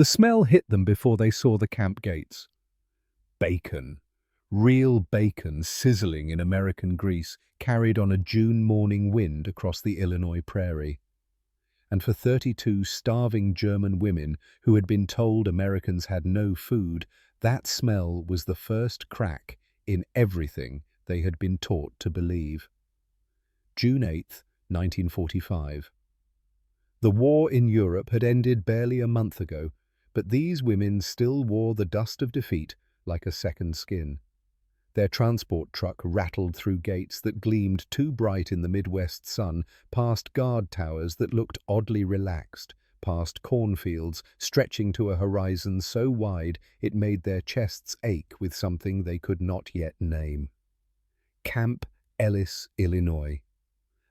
The smell hit them before they saw the camp gates. Bacon. Real bacon sizzling in American grease, carried on a June morning wind across the Illinois prairie. And for 32 starving German women who had been told Americans had no food, that smell was the first crack in everything they had been taught to believe. June 8th, 1945. The war in Europe had ended barely a month ago, but these women still wore the dust of defeat like a second skin. Their transport truck rattled through gates that gleamed too bright in the Midwest sun, past guard towers that looked oddly relaxed, past cornfields stretching to a horizon so wide it made their chests ache with something they could not yet name. Camp Ellis, Illinois.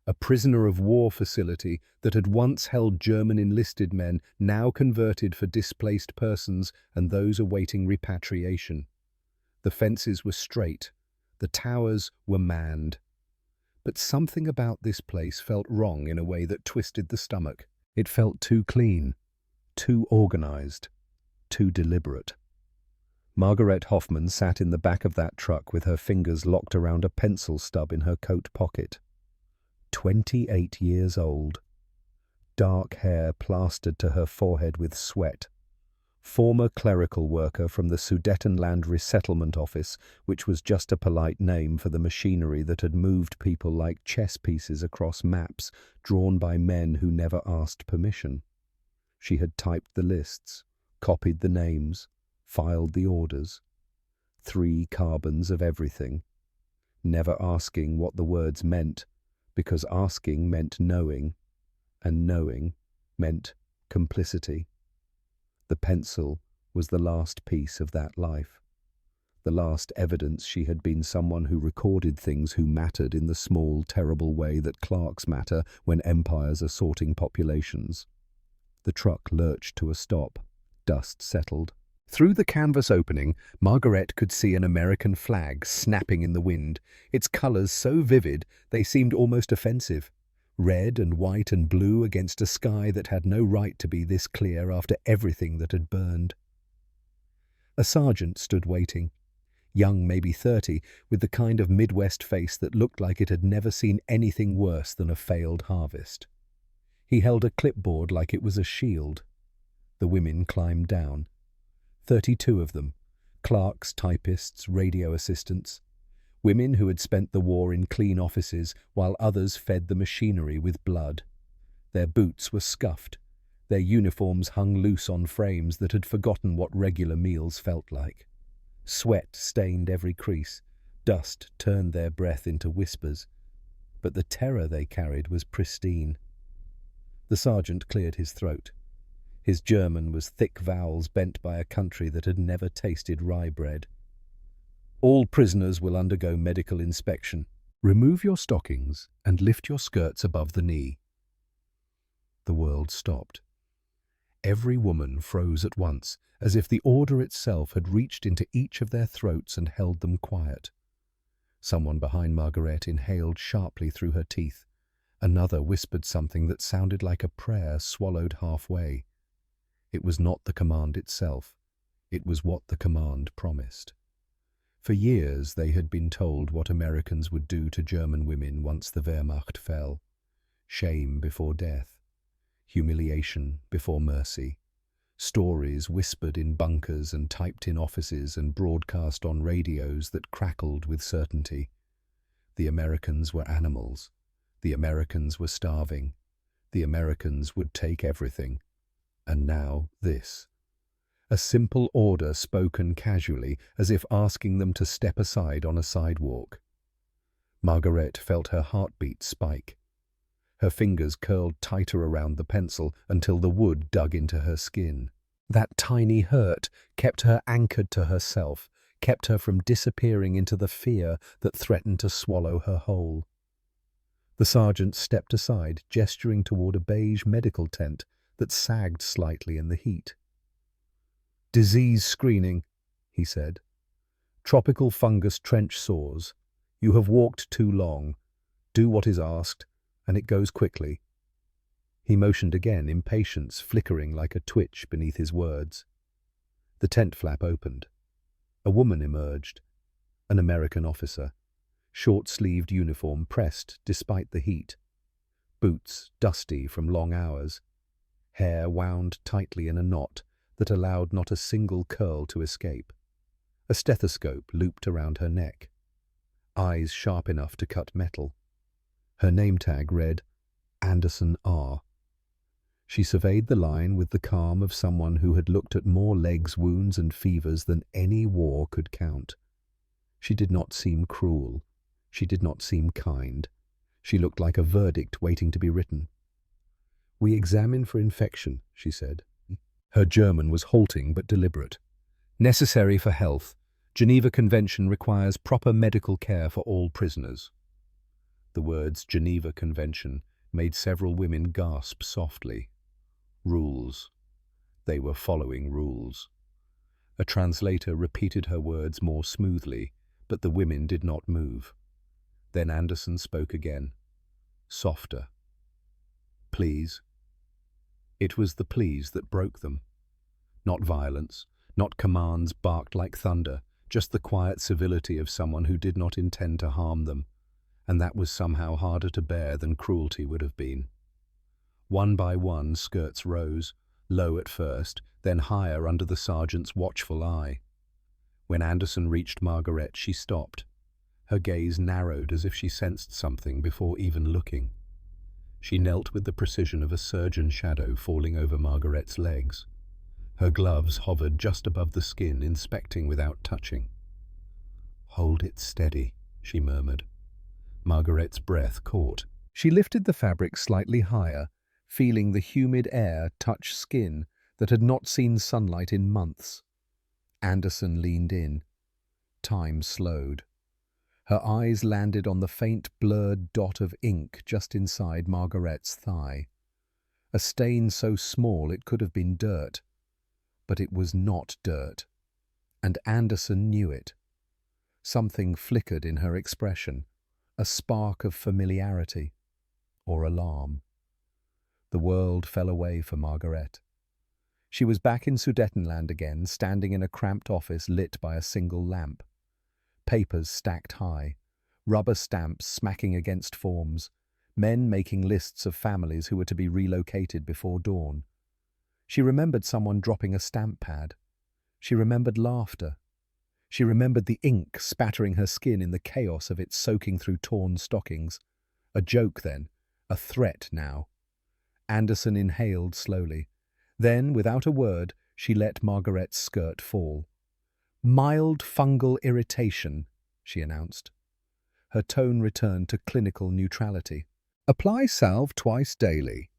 A prisoner of war facility that had once held German enlisted men, now converted for displaced persons and those awaiting repatriation. The fences were straight, the towers were manned. But something about this place felt wrong in a way that twisted the stomach. It felt too clean, too organized, too deliberate. Margaret Hoffman sat in the back of that truck with her fingers locked around a pencil stub in her coat pocket. 28 years old. Dark hair plastered to her forehead with sweat. Former clerical worker from the Sudetenland Resettlement Office, which was just a polite name for the machinery that had moved people like chess pieces across maps drawn by men who never asked permission. She had typed the lists, copied the names, filed the orders. 3 carbons of everything. Never asking what the words meant, because asking meant knowing, and knowing meant complicity. The pencil was the last piece of that life, the last evidence she had been someone who recorded things who mattered in the small, terrible way that clerks matter when empires are sorting populations. The truck lurched to a stop. Dust settled. Through the canvas opening, Margaret could see an American flag snapping in the wind, its colors so vivid they seemed almost offensive. Red and white and blue against a sky that had no right to be this clear after everything that had burned. A sergeant stood waiting, young, maybe 30, with the kind of Midwest face that looked like it had never seen anything worse than a failed harvest. He held a clipboard like it was a shield. The women climbed down. 32 of them, clerks, typists, radio assistants. Women who had spent the war in clean offices while others fed the machinery with blood. Their boots were scuffed. Their uniforms hung loose on frames that had forgotten what regular meals felt like. Sweat stained every crease. Dust turned their breath into whispers. But the terror they carried was pristine. The sergeant cleared his throat. His German was thick vowels bent by a country that had never tasted rye bread. All prisoners will undergo medical inspection. Remove your stockings and lift your skirts above the knee. The world stopped. Every woman froze at once, as if the order itself had reached into each of their throats and held them quiet. Someone behind Margaret inhaled sharply through her teeth. Another whispered something that sounded like a prayer swallowed halfway. It was not the command itself. It was what the command promised. For years they had been told what Americans would do to German women once the Wehrmacht fell. Shame before death. Humiliation before mercy. Stories whispered in bunkers and typed in offices and broadcast on radios that crackled with certainty. The Americans were animals. The Americans were starving. The Americans would take everything. And now this. A simple order spoken casually, as if asking them to step aside on a sidewalk. Margaret felt her heartbeat spike. Her fingers curled tighter around the pencil until the wood dug into her skin. That tiny hurt kept her anchored to herself, kept her from disappearing into the fear that threatened to swallow her whole. The sergeant stepped aside, gesturing toward a beige medical tent that sagged slightly in the heat. "Disease screening," he said. "Tropical fungus trench sores. You have walked too long. Do what is asked, and it goes quickly." He motioned again, impatience flickering like a twitch beneath his words. The tent flap opened. A woman emerged, an American officer, short-sleeved uniform pressed despite the heat, boots dusty from long hours, hair wound tightly in a knot that allowed not a single curl to escape, a stethoscope looped around her neck, eyes sharp enough to cut metal. Her name tag read, Anderson R. She surveyed the line with the calm of someone who had looked at more legs, wounds and fevers than any war could count. She did not seem cruel. She did not seem kind. She looked like a verdict waiting to be written. "We examine for infection," she said. Her German was halting but deliberate. "Necessary for health. Geneva Convention requires proper medical care for all prisoners." The words Geneva Convention made several women gasp softly. Rules. They were following rules. A translator repeated her words more smoothly, but the women did not move. Then Anderson spoke again, softer. "Please." It was the please that broke them. Not violence, not commands barked like thunder, just the quiet civility of someone who did not intend to harm them, and that was somehow harder to bear than cruelty would have been. One by one, skirts rose, low at first, then higher under the sergeant's watchful eye. When Anderson reached Margaret, she stopped. Her gaze narrowed as if she sensed something before even looking. She knelt with the precision of a surgeon's shadow falling over Margaret's legs. Her gloves hovered just above the skin, inspecting without touching. "Hold it steady," she murmured. Margaret's breath caught. She lifted the fabric slightly higher, feeling the humid air touch skin that had not seen sunlight in months. Anderson leaned in. Time slowed. Her eyes landed on the faint, blurred dot of ink just inside Margaret's thigh. A stain so small it could have been dirt. But it was not dirt. And Anderson knew it. Something flickered in her expression, a spark of familiarity or alarm. The world fell away for Margaret. She was back in Sudetenland again, standing in a cramped office lit by a single lamp. Papers stacked high, rubber stamps smacking against forms, men making lists of families who were to be relocated before dawn. She remembered someone dropping a stamp pad. She remembered laughter. She remembered the ink spattering her skin in the chaos of it soaking through torn stockings. A joke then, a threat now. Anderson inhaled slowly. Then, without a word, she let Margaret's skirt fall. "Mild fungal irritation," she announced. Her tone returned to clinical neutrality. "Apply salve twice daily."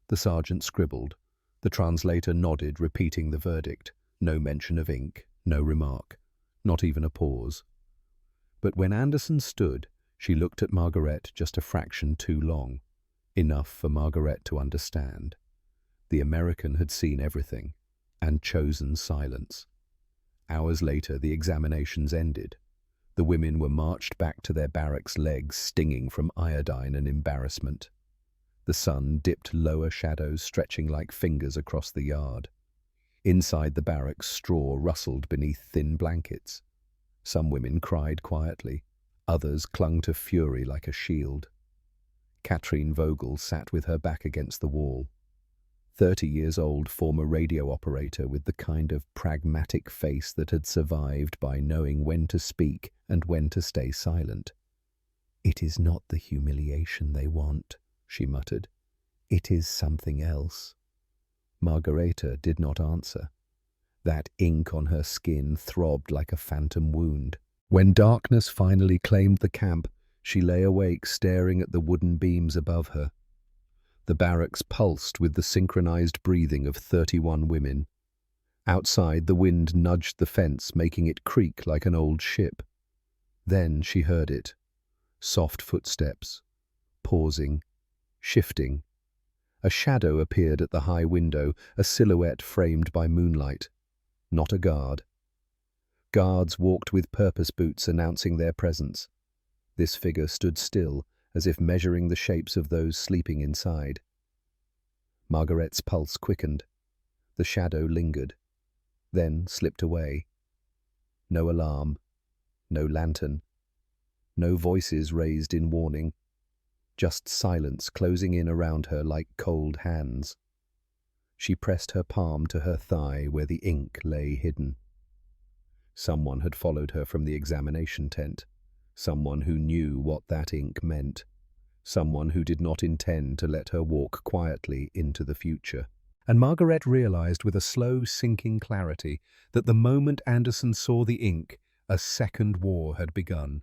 The sergeant scribbled. The translator nodded, repeating the verdict. No mention of ink, no remark, not even a pause. But when Anderson stood, she looked at Margaret just a fraction too long. Enough for Margaret to understand. The American had seen everything, and chosen silence. Hours later, the examinations ended. The women were marched back to their barracks, legs stinging from iodine and embarrassment. The sun dipped lower shadows stretching like fingers across the yard. Inside the barracks, straw rustled beneath thin blankets. Some women cried quietly. Others clung to fury like a shield. Katrine Vogel sat with her back against the wall. 30 years old, former radio operator with the kind of pragmatic face that had survived by knowing when to speak and when to stay silent. "It is not the humiliation they want," she muttered. "It is something else." Margareta did not answer. That ink on her skin throbbed like a phantom wound. When darkness finally claimed the camp, she lay awake staring at the wooden beams above her. The barracks pulsed with the synchronized breathing of 31 women. Outside, the wind nudged the fence, making it creak like an old ship. Then she heard it. Soft footsteps. Pausing. Shifting. A shadow appeared at the high window, a silhouette framed by moonlight. Not a guard. Guards walked with purpose boots announcing their presence. This figure stood still, as if measuring the shapes of those sleeping inside. Margaret's pulse quickened. The shadow lingered, then slipped away. No alarm, no lantern, no voices raised in warning, just silence closing in around her like cold hands. She pressed her palm to her thigh where the ink lay hidden. Someone had followed her from the examination tent, someone who knew what that ink meant, someone who did not intend to let her walk quietly into the future. And Margaret realized with a slow, sinking clarity that the moment Anderson saw the ink, a second war had begun.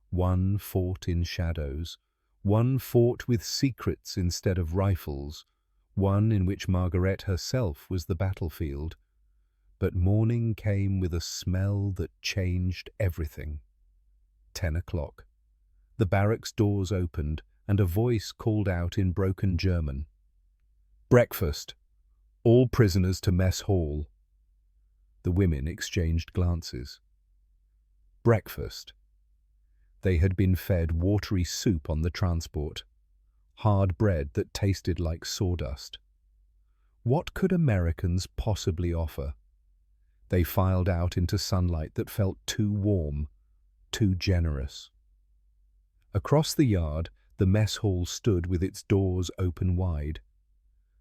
One fought in shadows, one fought with secrets instead of rifles, one in which Margaret herself was the battlefield. But morning came with a smell that changed everything. 10 o'clock. The barracks doors opened, and a voice called out in broken German, "Breakfast! All prisoners to mess hall." The women exchanged glances. Breakfast. They had been fed watery soup on the transport, hard bread that tasted like sawdust. What could Americans possibly offer? They filed out into sunlight that felt too warm, too generous. Across the yard, the mess hall stood with its doors open wide.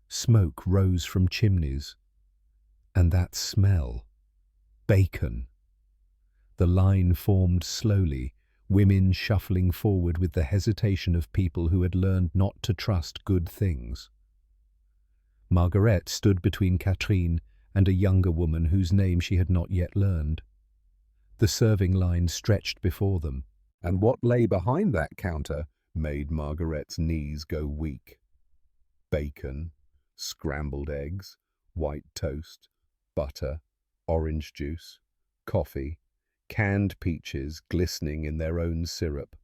Smoke rose from chimneys. And that smell, bacon. The line formed slowly, women shuffling forward with the hesitation of people who had learned not to trust good things. Margaret stood between Catherine and a younger woman whose name she had not yet learned. The serving line stretched before them, and what lay behind that counter made Margaret's knees go weak. Bacon, scrambled eggs, white toast, butter, orange juice, coffee, canned peaches glistening in their own syrup.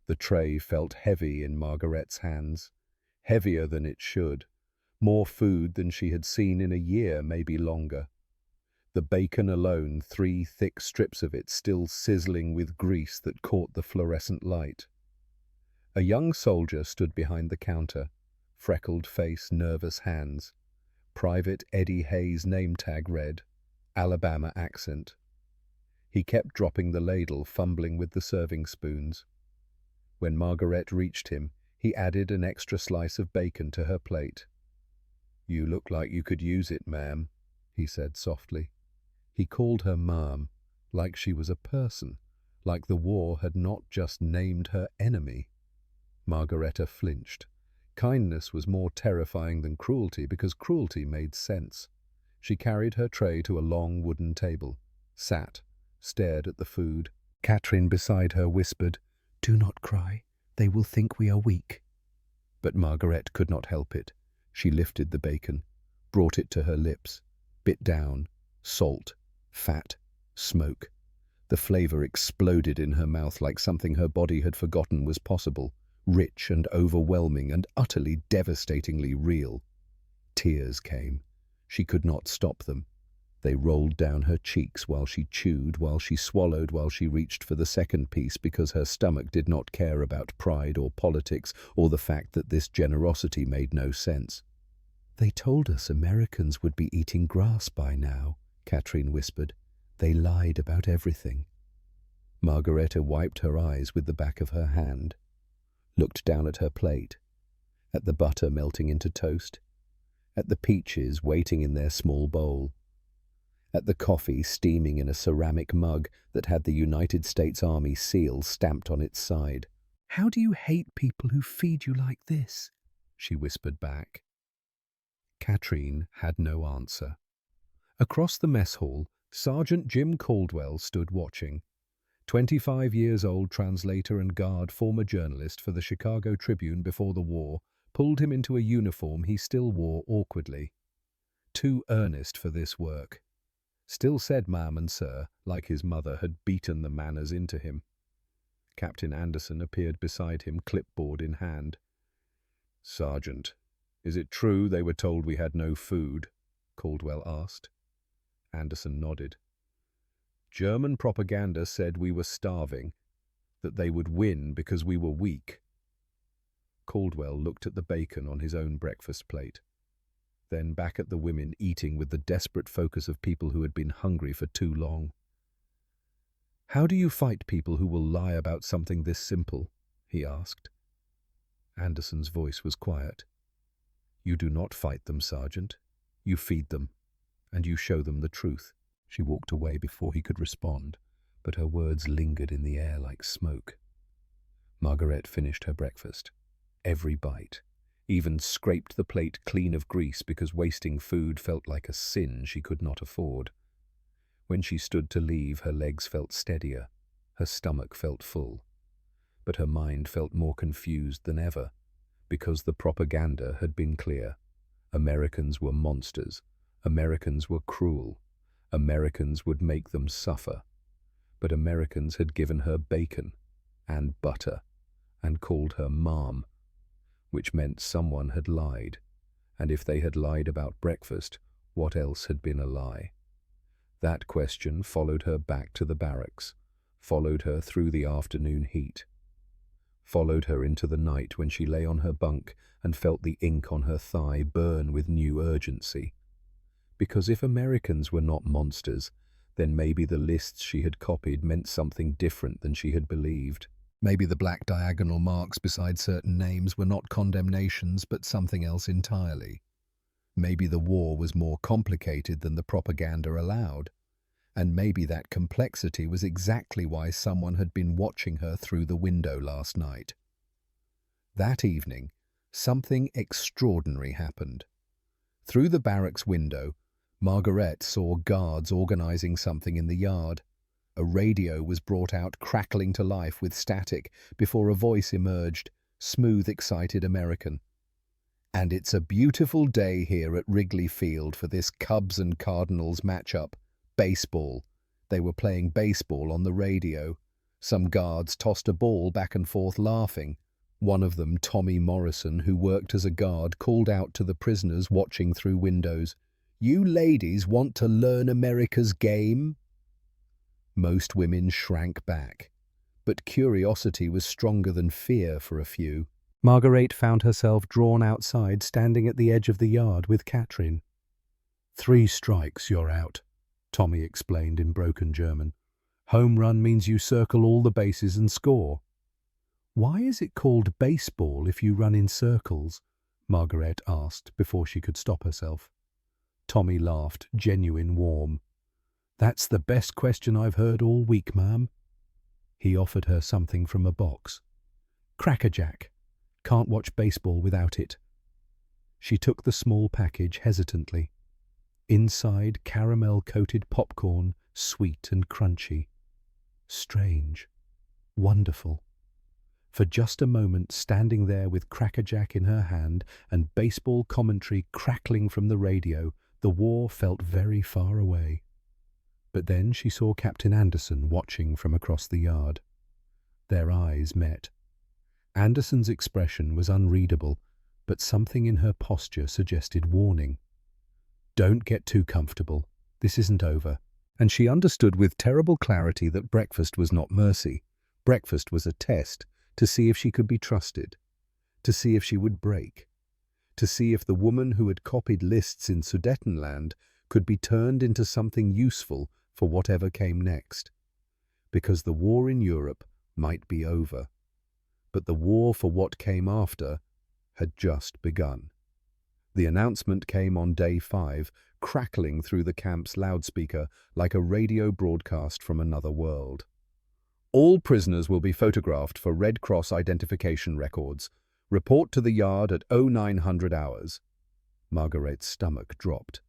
The tray felt heavy in Margaret's hands, heavier than it should, more food than she had seen in a year, maybe longer. The bacon alone, 3 thick strips of it still sizzling with grease that caught the fluorescent light. A young soldier stood behind the counter, freckled face, nervous hands. Private Eddie Hayes' name tag read, Alabama accent. He kept dropping the ladle, fumbling with the serving spoons. When Margaret reached him, he added an extra slice of bacon to her plate. "You look like you could use it, ma'am," he said softly. He called her ma'am, like she was a person, like the war had not just named her enemy. Margareta flinched. Kindness was more terrifying than cruelty because cruelty made sense. She carried her tray to a long wooden table, sat, stared at the food. Catherine beside her whispered, "Do not cry. They will think we are weak." But Margaret could not help it. She lifted the bacon, brought it to her lips, bit down, salt, fat, smoke. The flavor exploded in her mouth like something her body had forgotten was possible, rich and overwhelming and utterly devastatingly real. Tears came. She could not stop them. They rolled down her cheeks while she chewed, while she swallowed, while she reached for the second piece because her stomach did not care about pride or politics or the fact that this generosity made no sense. "They told us Americans would be eating grass by now," Catherine whispered. "They lied about everything." Margareta wiped her eyes with the back of her hand, looked down at her plate, at the butter melting into toast, at the peaches waiting in their small bowl, at the coffee steaming in a ceramic mug that had the United States Army seal stamped on its side. "How do you hate people who feed you like this?" she whispered back. Catherine had no answer. Across the mess hall, Sergeant Jim Caldwell stood watching. 25-years-old translator and guard, former journalist for the Chicago Tribune before the war, pulled him into a uniform he still wore awkwardly. Too earnest for this work. Still said ma'am and sir, like his mother had beaten the manners into him. Captain Anderson appeared beside him, clipboard in hand. "Sergeant, is it true they were told we had no food?" Caldwell asked. Anderson nodded. "German propaganda said we were starving, that they would win because we were weak." Caldwell looked at the bacon on his own breakfast plate, then back at the women eating with the desperate focus of people who had been hungry for too long. "How do you fight people who will lie about something this simple?" he asked. Anderson's voice was quiet. "You do not fight them, Sergeant. You feed them, and you show them the truth." She walked away before he could respond, but her words lingered in the air like smoke. Margaret finished her breakfast. Every bite, even scraped the plate clean of grease because wasting food felt like a sin she could not afford. When she stood to leave, her legs felt steadier, her stomach felt full, but her mind felt more confused than ever, because the propaganda had been clear. Americans were monsters. Americans were cruel. Americans would make them suffer. But Americans had given her bacon and butter and called her Mom, which meant someone had lied. And if they had lied about breakfast, what else had been a lie? That question followed her back to the barracks, followed her through the afternoon heat, followed her into the night when she lay on her bunk and felt the ink on her thigh burn with new urgency. Because if Americans were not monsters, then maybe the lists she had copied meant something different than she had believed. Maybe the black diagonal marks beside certain names were not condemnations but something else entirely. Maybe the war was more complicated than the propaganda allowed. And maybe that complexity was exactly why someone had been watching her through the window last night. That evening, something extraordinary happened. Through the barracks window, Margaret saw guards organizing something in the yard. A radio was brought out crackling to life with static before a voice emerged, smooth, excited American. "And it's a beautiful day here at Wrigley Field for this Cubs and Cardinals matchup. Baseball." They were playing baseball on the radio. Some guards tossed a ball back and forth laughing. One of them, Tommy Morrison, who worked as a guard, called out to the prisoners watching through windows, "You ladies want to learn America's game?" Most women shrank back, but curiosity was stronger than fear for a few. Margaret found herself drawn outside, standing at the edge of the yard with Katrin. "3 strikes, you're out," Tommy explained in broken German. "Home run means you circle all the bases and score." "Why is it called baseball if you run in circles?" Margaret asked before she could stop herself. Tommy laughed, genuine warm. "That's the best question I've heard all week, ma'am." He offered her something from a box. "Cracker Jack. Can't watch baseball without it." She took the small package hesitantly. Inside, caramel-coated popcorn, sweet and crunchy. Strange. Wonderful. For just a moment, standing there with Cracker Jack in her hand and baseball commentary crackling from the radio, the war felt very far away. But then she saw Captain Anderson watching from across the yard. Their eyes met. Anderson's expression was unreadable, but something in her posture suggested warning. "Don't get too comfortable. This isn't over." And she understood with terrible clarity that breakfast was not mercy. Breakfast was a test to see if she could be trusted, to see if she would break, to see if the woman who had copied lists in Sudetenland could be turned into something useful for whatever came next. Because the war in Europe might be over, but the war for what came after had just begun. The announcement came on day 5, crackling through the camp's loudspeaker like a radio broadcast from another world. "All prisoners will be photographed for Red Cross identification records. Report to the yard at 0900 hours. Margaret's stomach dropped.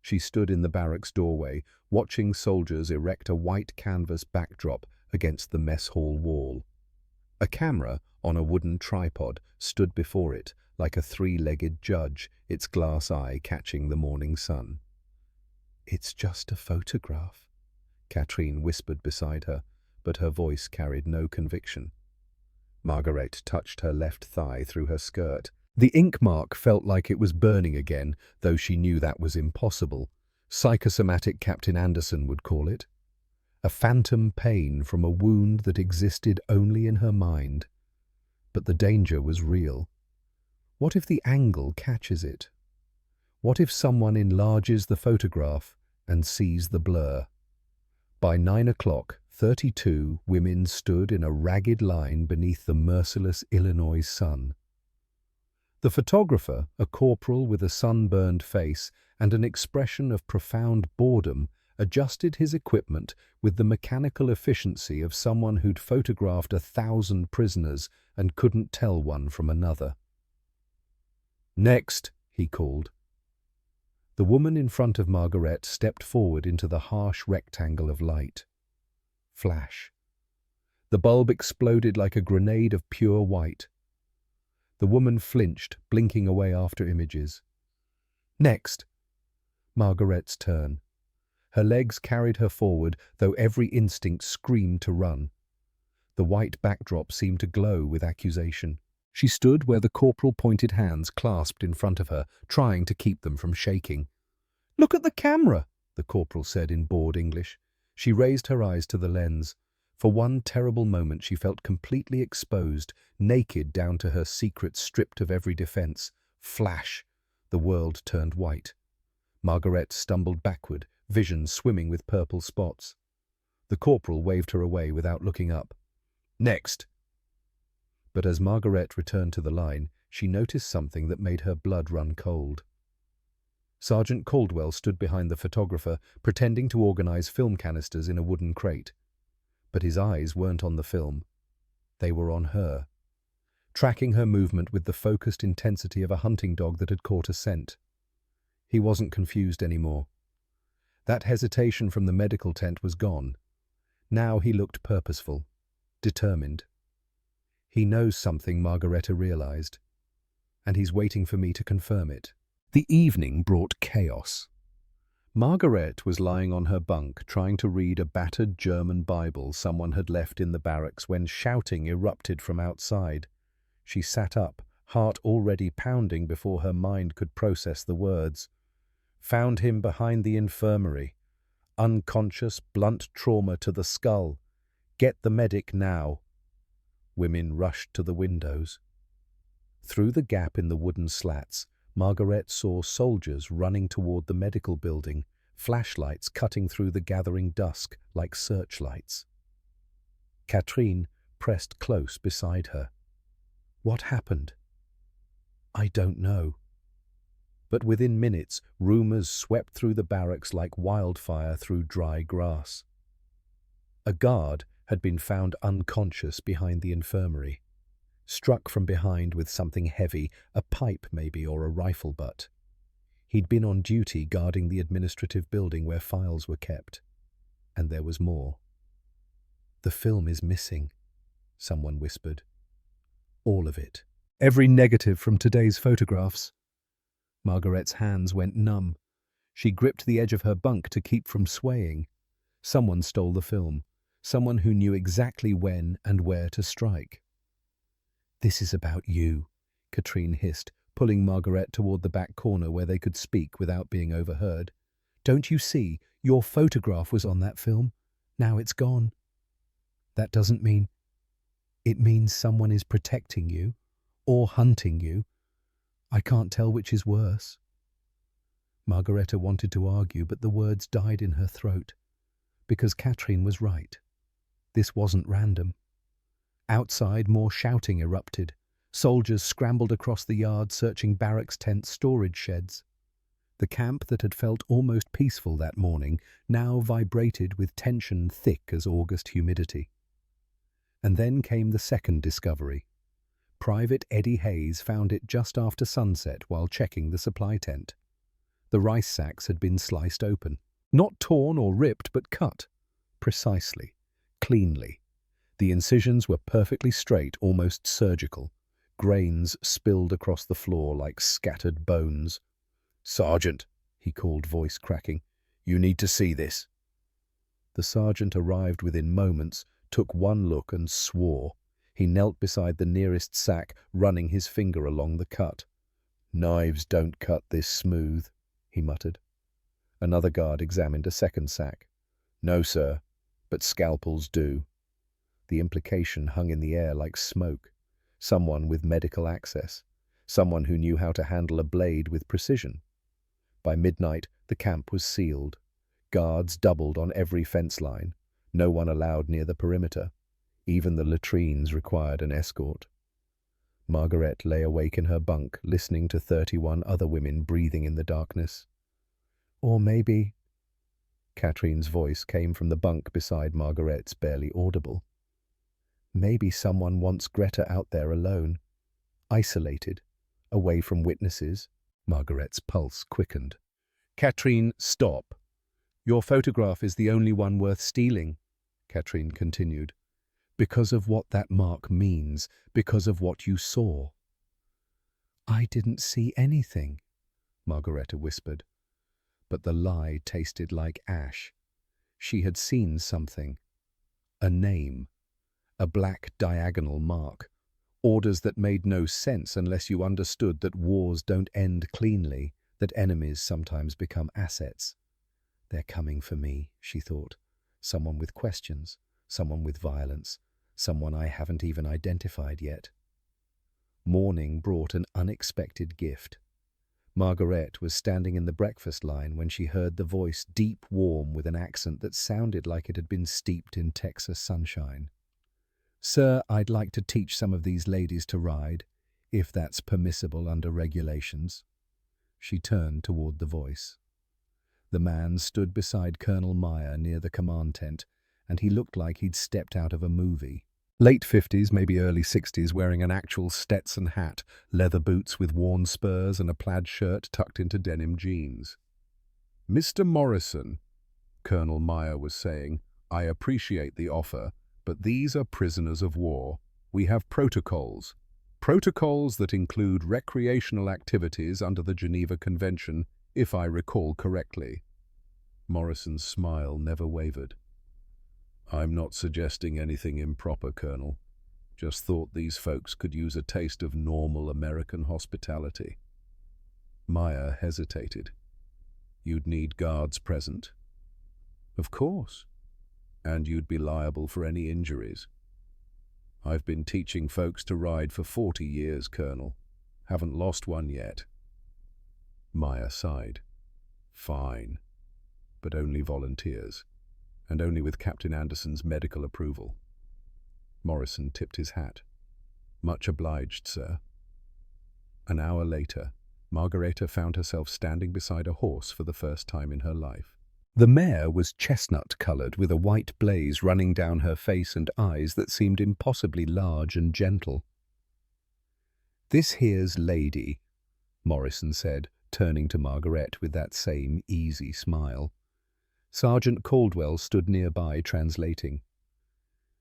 She stood in the barracks doorway, watching soldiers erect a white canvas backdrop against the mess hall wall. A camera on a wooden tripod stood before it, like a 3-legged judge, its glass eye catching the morning sun. "It's just a photograph," Katrin whispered beside her, but her voice carried no conviction. Margaret touched her left thigh through her skirt. The ink mark felt like it was burning again, though she knew that was impossible. Psychosomatic Captain Anderson would call it. A phantom pain from a wound that existed only in her mind. But the danger was real. What if the angle catches it? What if someone enlarges the photograph and sees the blur? By 9 o'clock, 32 women stood in a ragged line beneath the merciless Illinois sun. The photographer, a corporal with a sunburned face and an expression of profound boredom, adjusted his equipment with the mechanical efficiency of someone who'd photographed 1,000 prisoners and couldn't tell one from another. "Next," he called. The woman in front of Margaret stepped forward into the harsh rectangle of light. Flash. The bulb exploded like a grenade of pure white. The woman flinched, blinking away after images. "Next." Margaret's turn. Her legs carried her forward, though every instinct screamed to run. The white backdrop seemed to glow with accusation. She stood where the corporal pointed hands clasped in front of her, trying to keep them from shaking. "Look at the camera," the corporal said in bored English. She raised her eyes to the lens. For one terrible moment she felt completely exposed, naked down to her secret, stripped of every defense. Flash! The world turned white. Margaret stumbled backward, vision swimming with purple spots. The corporal waved her away without looking up. "Next." But as Margaret returned to the line, she noticed something that made her blood run cold. Sergeant Caldwell stood behind the photographer, pretending to organize film canisters in a wooden crate. But his eyes weren't on the film. They were on her, tracking her movement with the focused intensity of a hunting dog that had caught a scent. He wasn't confused anymore. That hesitation from the medical tent was gone. Now he looked purposeful, determined. He knows something, Margareta realized, and he's waiting for me to confirm it. The evening brought chaos. Margaret was lying on her bunk, trying to read a battered German Bible someone had left in the barracks when shouting erupted from outside. She sat up, heart already pounding before her mind could process the words. "Found him behind the infirmary. Unconscious, blunt trauma to the skull. Get the medic now." Women rushed to the windows. Through the gap in the wooden slats, Margaret saw soldiers running toward the medical building, flashlights cutting through the gathering dusk like searchlights. Catherine pressed close beside her. What happened? I don't know. But within minutes, rumors swept through the barracks like wildfire through dry grass. A guard had been found unconscious behind the infirmary, struck from behind with something heavy, a pipe maybe, or a rifle butt. He'd been on duty guarding the administrative building where files were kept. And there was more. "The film is missing," someone whispered. "All of it. Every negative from today's photographs." Margaret's hands went numb. She gripped the edge of her bunk to keep from swaying. Someone stole the film. Someone who knew exactly when and where to strike. "This is about you," Catherine hissed, pulling Margaret toward the back corner where they could speak without being overheard. "Don't you see? Your photograph was on that film. Now it's gone. That doesn't mean... It means someone is protecting you, or hunting you. I can't tell which is worse." Margareta wanted to argue, but the words died in her throat. Because Catherine was right. This wasn't random. Outside, more shouting erupted. Soldiers scrambled across the yard, searching barracks tents, storage sheds. The camp that had felt almost peaceful that morning now vibrated with tension thick as August humidity. And then came the second discovery. Private Eddie Hayes found it just after sunset while checking the supply tent. The rice sacks had been sliced open. Not torn or ripped, but cut. Precisely. Cleanly. The incisions were perfectly straight, almost surgical. Grains spilled across the floor like scattered bones. "Sergeant," he called, voice cracking, "you need to see this." The sergeant arrived within moments, took one look and swore. He knelt beside the nearest sack, running his finger along the cut. "Knives don't cut this smooth," he muttered. Another guard examined a second sack. "No, sir, but scalpels do." The implication hung in the air like smoke. Someone with medical access. someone who knew how to handle a blade with precision. By midnight, the camp was sealed. Guards doubled on every fence line. No one allowed near the perimeter. Even the latrines required an escort. Margaret lay awake in her bunk, listening to 31 other women breathing in the darkness. Or maybe... Katrine's voice came from the bunk beside Margaret's, barely audible. Maybe someone wants Greta out there alone, isolated, away from witnesses. Margaret's pulse quickened. Katrine, stop. Your photograph is the only one worth stealing, Katrine continued. Because of what that mark means, because of what you saw. I didn't see anything, Margareta whispered. But the lie tasted like ash. She had seen something. A name. A black diagonal mark. Orders that made no sense unless you understood that wars don't end cleanly, that enemies sometimes become assets. They're coming for me, she thought. Someone with questions, someone with violence, someone I haven't even identified yet. Morning brought an unexpected gift. Margaret was standing in the breakfast line when she heard the voice, deep, warm, with an accent that sounded like it had been steeped in Texas sunshine. Sir, I'd like to teach some of these ladies to ride, if that's permissible under regulations. She turned toward the voice. The man stood beside Colonel Meyer near the command tent, and he looked like he'd stepped out of a movie. Late 50s, maybe early 60s, wearing an actual Stetson hat, leather boots with worn spurs and a plaid shirt tucked into denim jeans. Mr. Morrison, Colonel Meyer was saying, I appreciate the offer, but these are prisoners of war. We have protocols. Protocols that include recreational activities under the Geneva Convention, if I recall correctly. Morrison's smile never wavered. I'm not suggesting anything improper, Colonel. Just thought these folks could use a taste of normal American hospitality. Meyer hesitated. You'd need guards present. Of course. And you'd be liable for any injuries. I've been teaching folks to ride for 40 years, Colonel. Haven't lost one yet. Meyer sighed. Fine. But only volunteers. And only with Captain Anderson's medical approval. Morrison tipped his hat. Much obliged, sir. An hour later, Margareta found herself standing beside a horse for the first time in her life. The mare was chestnut-coloured, with a white blaze running down her face and eyes that seemed impossibly large and gentle. This here's Lady, Morrison said, turning to Margaret with that same easy smile. Sergeant Caldwell stood nearby, translating.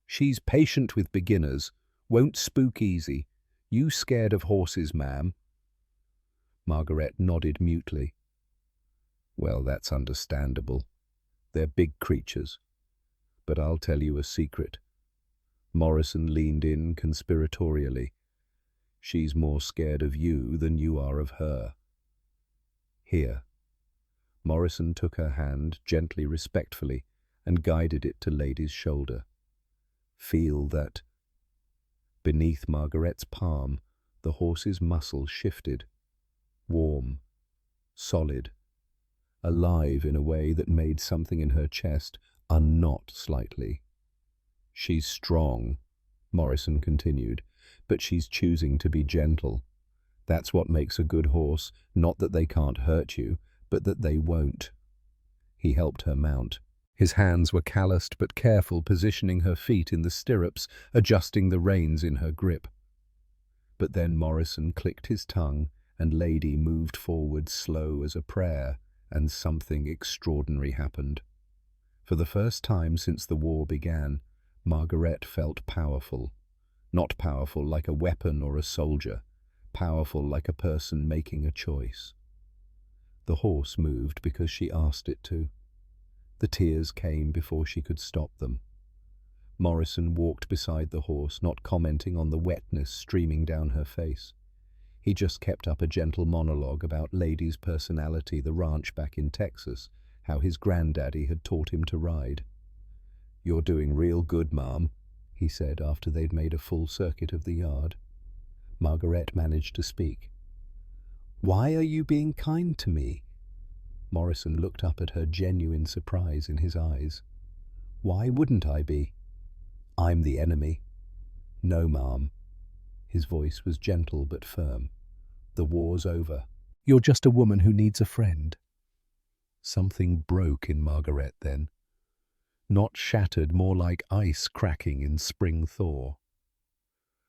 She's patient with beginners, won't spook easy. You scared of horses, ma'am? Margaret nodded mutely. Well, that's understandable. They're big creatures. But I'll tell you a secret. Morrison leaned in conspiratorially. She's more scared of you than you are of her. Here. Morrison took her hand gently, respectfully, and guided it to Lady's shoulder. Feel that. Beneath Margaret's palm, the horse's muscles shifted. Warm. Solid. Alive in a way that made something in her chest unknot slightly. She's strong, Morrison continued, but she's choosing to be gentle. That's what makes a good horse, not that they can't hurt you, but that they won't. He helped her mount. His hands were calloused but careful, positioning her feet in the stirrups, adjusting the reins in her grip. But then Morrison clicked his tongue, and Lady moved forward slow as a prayer, and something extraordinary happened. For the first time since the war began, Margaret felt powerful. Not powerful like a weapon or a soldier, powerful like a person making a choice. The horse moved because she asked it to. The tears came before she could stop them. Morrison walked beside the horse, not commenting on the wetness streaming down her face. He just kept up a gentle monologue about Lady's personality, the ranch back in Texas, how his granddaddy had taught him to ride. "You're doing real good, Ma'am," he said after they'd made a full circuit of the yard. Margaret managed to speak. Why are you being kind to me? Morrison looked up at her, genuine surprise in his eyes. Why wouldn't I be? I'm the enemy. No, ma'am. His voice was gentle but firm. The war's over. You're just a woman who needs a friend. Something broke in Margaret then. Not shattered, more like ice cracking in spring thaw.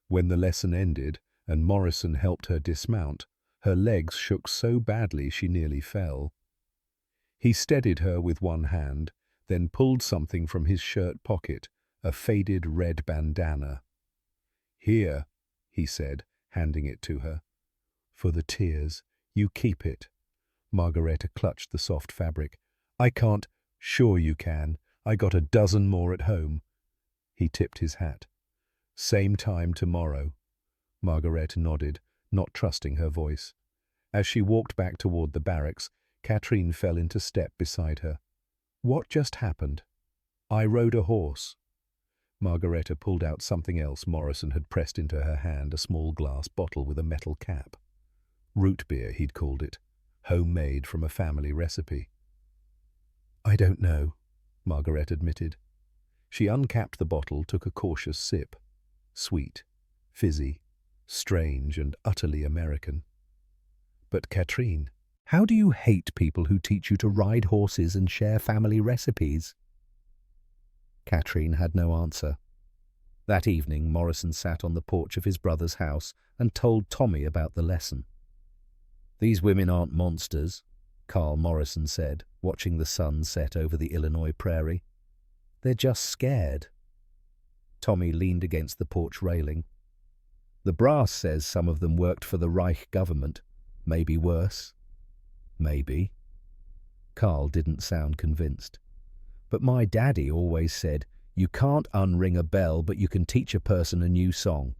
When the lesson ended and Morrison helped her dismount, her legs shook so badly she nearly fell. He steadied her with one hand, then pulled something from his shirt pocket, a faded red bandana. Here, he said, handing it to her. For the tears, you keep it. Margareta clutched the soft fabric. I can't. Sure you can. I got a dozen more at home. He tipped his hat. Same time tomorrow. Margaret nodded, not trusting her voice. As she walked back toward the barracks, Katrine fell into step beside her. What just happened? I rode a horse. Margareta pulled out something else Morrison had pressed into her hand, a small glass bottle with a metal cap. Root beer, he'd called it, homemade from a family recipe. I don't know, Margaret admitted. She uncapped the bottle, took a cautious sip. Sweet, fizzy, strange and utterly American. But Katrine, how do you hate people who teach you to ride horses and share family recipes? Katrine had no answer. That evening, Morrison sat on the porch of his brother's house and told Tommy about the lesson. These women aren't monsters, Carl Morrison said, watching the sun set over the Illinois prairie. They're just scared. Tommy leaned against the porch railing. The brass says some of them worked for the Reich government. Maybe worse. Maybe. Carl didn't sound convinced. But my daddy always said, you can't unring a bell, but you can teach a person a new song.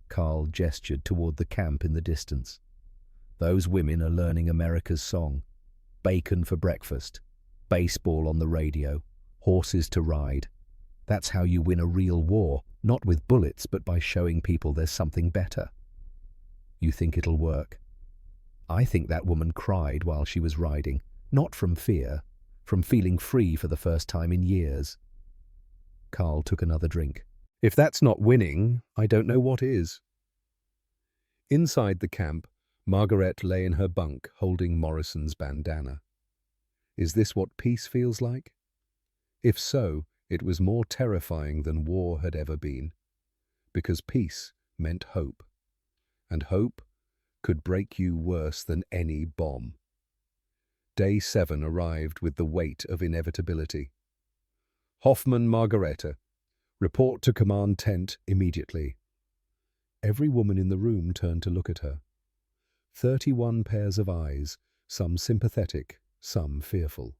Carl gestured toward the camp in the distance. Those women are learning America's song. Bacon for breakfast. Baseball on the radio. Horses to ride. That's how you win a real war, not with bullets, but by showing people there's something better. You think it'll work? I think that woman cried while she was riding, not from fear, from feeling free for the first time in years. Carl took another drink. If that's not winning, I don't know what is. Inside the camp, Margaret lay in her bunk holding Morrison's bandana. Is this what peace feels like? If so, it was more terrifying than war had ever been, because peace meant hope, and hope could break you worse than any bomb. Day 7 arrived with the weight of inevitability. Hoffman Margareta, report to command tent immediately. Every woman in the room turned to look at her. 31 pairs of eyes, some sympathetic, some fearful.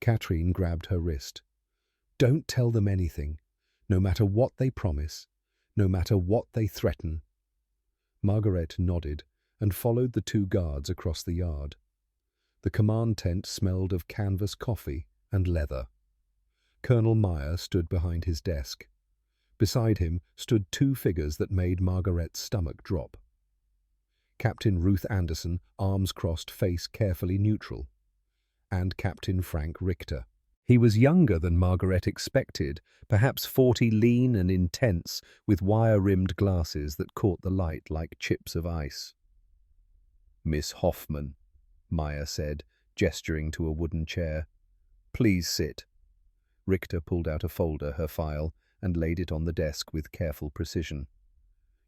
Katrine grabbed her wrist. Don't tell them anything, no matter what they promise, no matter what they threaten. Margaret nodded and followed the 2 guards across the yard. The command tent smelled of canvas coffee and leather. Colonel Meyer stood behind his desk. Beside him stood 2 figures that made Margaret's stomach drop. Captain Ruth Anderson, arms crossed, face carefully neutral, and Captain Frank Richter. He was younger than Margaret expected, perhaps 40, lean and intense, with wire-rimmed glasses that caught the light like chips of ice. Miss Hoffman, Meyer said, gesturing to a wooden chair. Please sit. Richter pulled out a folder, her file, and laid it on the desk with careful precision.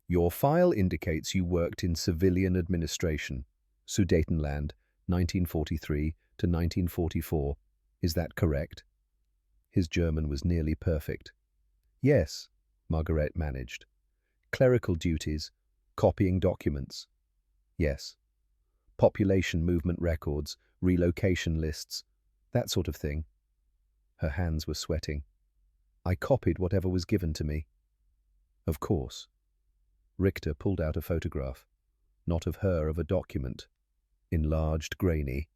Your file indicates you worked in civilian administration, Sudetenland, 1943 to 1944. Is that correct? His German was nearly perfect. Yes, Margaret managed. Clerical duties, copying documents. Yes. Population movement records, relocation lists, that sort of thing. Her hands were sweating. I copied whatever was given to me. Of course. Richter pulled out a photograph, not of her, of a document, enlarged, grainy,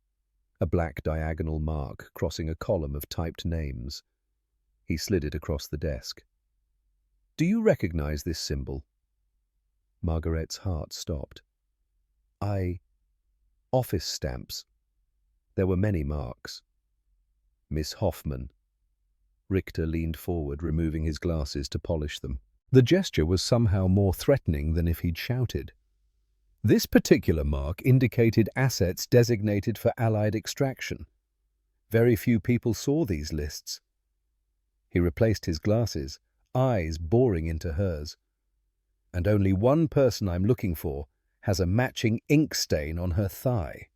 a black diagonal mark crossing a column of typed names. He slid it across the desk. Do you recognize this symbol? Margaret's heart stopped. I... Office stamps. There were many marks. Miss Hoffman. Richter leaned forward, removing his glasses to polish them. The gesture was somehow more threatening than if he'd shouted. This particular mark indicated assets designated for Allied extraction. Very few people saw these lists. He replaced his glasses, eyes boring into hers. And only one person I'm looking for has a matching ink stain on her thigh.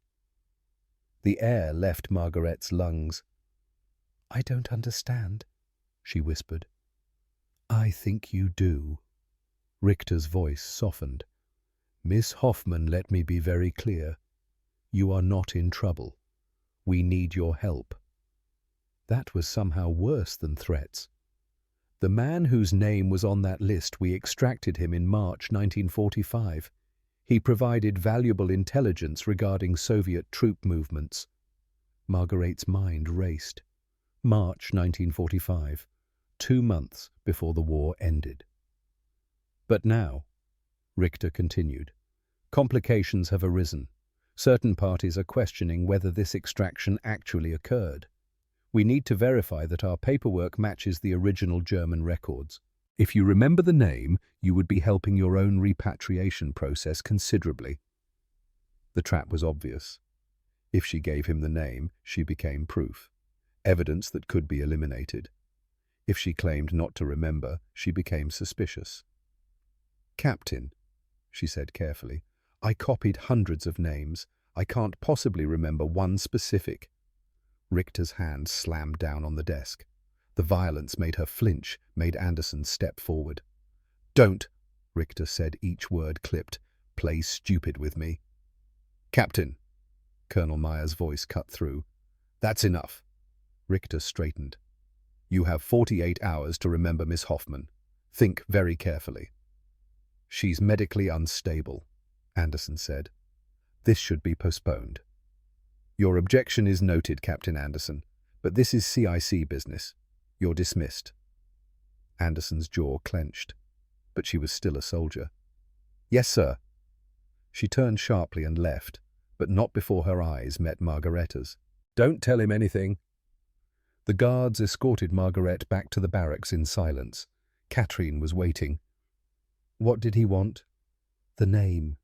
The air left Margaret's lungs. "I don't understand," she whispered. "I think you do." Richter's voice softened. "Miss Hoffman, let me be very clear. You are not in trouble. We need your help." That was somehow worse than threats. The man whose name was on that list, we extracted him in March 1945. He provided valuable intelligence regarding Soviet troop movements. Margaret's mind raced. March 1945, 2 months before the war ended. "But now," Richter continued, "complications have arisen. Certain parties are questioning whether this extraction actually occurred. We need to verify that our paperwork matches the original German records. If you remember the name, you would be helping your own repatriation process considerably." The trap was obvious. If she gave him the name, she became proof, evidence that could be eliminated. If she claimed not to remember, she became suspicious. "Captain," she said carefully, "I copied hundreds of names. I can't possibly remember one specific." Richter's hand slammed down on the desk. The violence made her flinch, made Anderson step forward. "Don't," Richter said, each word clipped, "play stupid with me." "Captain," Colonel Meyer's voice cut through. "That's enough." Richter straightened. "You have 48 hours to remember Miss Hoffman. Think very carefully." "She's medically unstable," Anderson said. "This should be postponed." "Your objection is noted, Captain Anderson, but this is CIC business. You're dismissed." Anderson's jaw clenched, but she was still a soldier. "Yes, sir." She turned sharply and left, but not before her eyes met Margaretta's. "Don't tell him anything." The guards escorted Margaret back to the barracks in silence. Catherine was waiting. "What did he want?" "The name.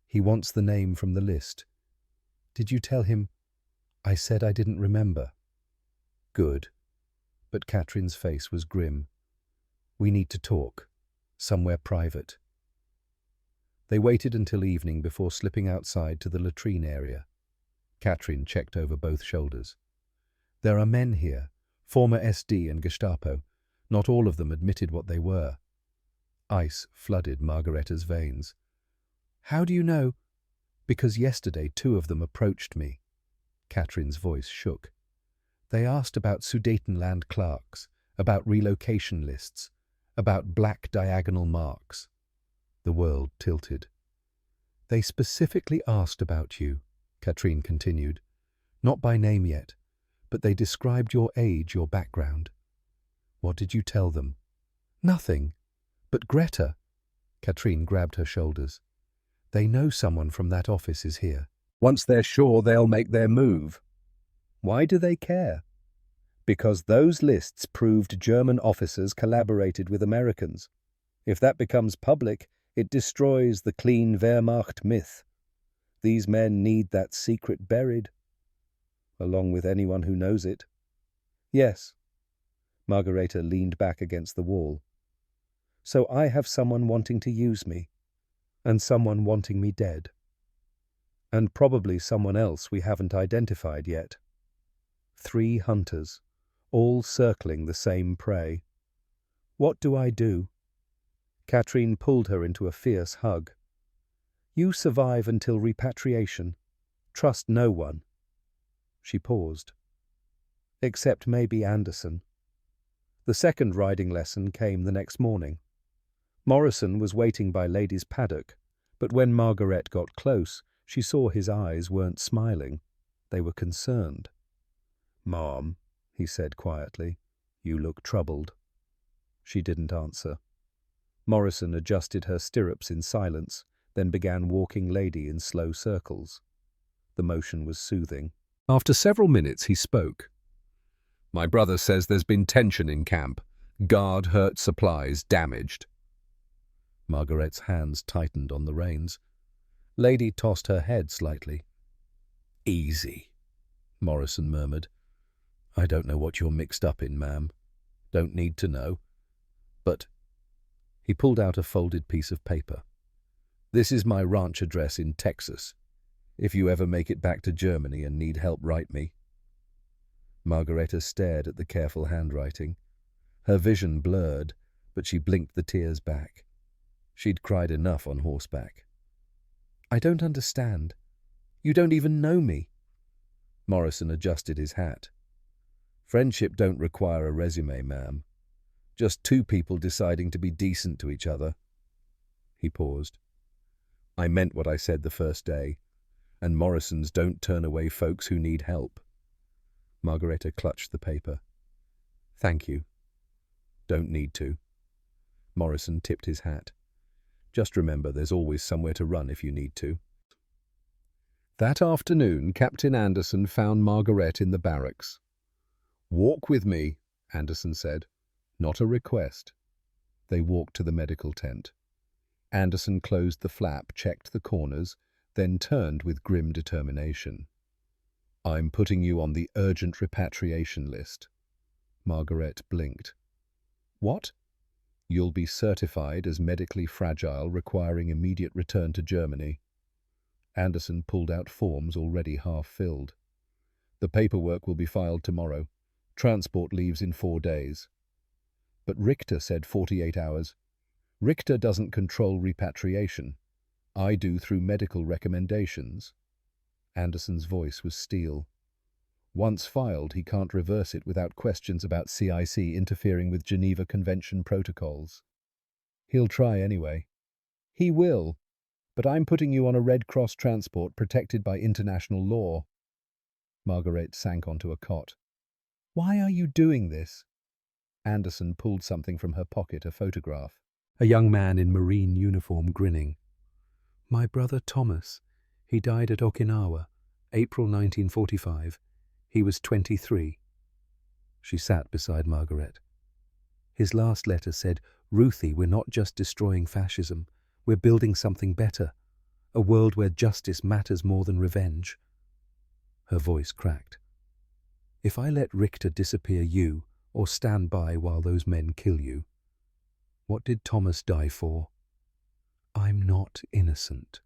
He wants the name from the list." "Did you tell him?" "I said I didn't remember." "Good." But Catherine's face was grim. "We need to talk. Somewhere private." They waited until evening before slipping outside to the latrine area. Catherine checked over both shoulders. "There are men here, former SD and Gestapo. Not all of them admitted what they were." Ice flooded Margaretta's veins. "How do you know?" "Because yesterday 2 of them approached me." Catherine's voice shook. "They asked about Sudetenland clerks, about relocation lists, about black diagonal marks." The world tilted. "They specifically asked about you," Catherine continued. "Not by name yet, but they described your age, your background." "What did you tell them?" "Nothing. But Greta," Catherine grabbed her shoulders, "they know someone from that office is here. Once they're sure, they'll make their move." "Why do they care?" "Because those lists proved German officers collaborated with Americans. If that becomes public, it destroys the clean Wehrmacht myth. These men need that secret buried, along with anyone who knows it." "Yes." Margareta leaned back against the wall. "So I have someone wanting to use me, and someone wanting me dead. And probably someone else we haven't identified yet. 3 hunters, all circling the same prey. What do I do?" Catherine pulled her into a fierce hug. "You survive until repatriation. Trust no one." She paused. "Except maybe Anderson." The second riding lesson came the next morning. Morrison was waiting by Lady's paddock, but when Margaret got close, she saw his eyes weren't smiling. They were concerned. "Mom," he said quietly, "you look troubled." She didn't answer. Morrison adjusted her stirrups in silence, then began walking Lady in slow circles. The motion was soothing. After several minutes, he spoke. "My brother says there's been tension in camp. Guard hurt, supplies damaged." Margaret's hands tightened on the reins. Lady tossed her head slightly. "Easy," Morrison murmured. "I don't know what you're mixed up in, ma'am. Don't need to know. But—" He pulled out a folded piece of paper. "This is my ranch address in Texas. If you ever make it back to Germany and need help, write me." Margareta stared at the careful handwriting. Her vision blurred, but she blinked the tears back. She'd cried enough on horseback. "I don't understand. You don't even know me." Morrison adjusted his hat. "Friendship don't require a resume, ma'am. Just two people deciding to be decent to each other." He paused. "I meant what I said the first day, and Morrisons don't turn away folks who need help." Margareta clutched the paper. "Thank you. Don't need to." Morrison tipped his hat. "Just remember, there's always somewhere to run if you need to." That afternoon, Captain Anderson found Margaret in the barracks. "Walk with me," Anderson said. "Not a request." They walked to the medical tent. Anderson closed the flap, checked the corners, then turned with grim determination. "I'm putting you on the urgent repatriation list." Margaret blinked. "What?" "You'll be certified as medically fragile, requiring immediate return to Germany." Anderson pulled out forms already half filled. "The paperwork will be filed tomorrow. Transport leaves in 4 days." "But Richter said 48 hours. Richter doesn't control repatriation. I do through medical recommendations." Anderson's voice was steel. "Once filed, he can't reverse it without questions about CIC interfering with Geneva Convention protocols." "He'll try anyway." "He will, but I'm putting you on a Red Cross transport protected by international law." Margaret sank onto a cot. "Why are you doing this?" Anderson pulled something from her pocket, a photograph. A young man in Marine uniform grinning. "My brother Thomas. He died at Okinawa, April 1945. He was 23. She sat beside Margaret. "His last letter said, 'Ruthie, we're not just destroying fascism. We're building something better. A world where justice matters more than revenge.'" Her voice cracked. "If I let Richter disappear you, or stand by while those men kill you, what did Thomas die for?" "I'm not innocent,"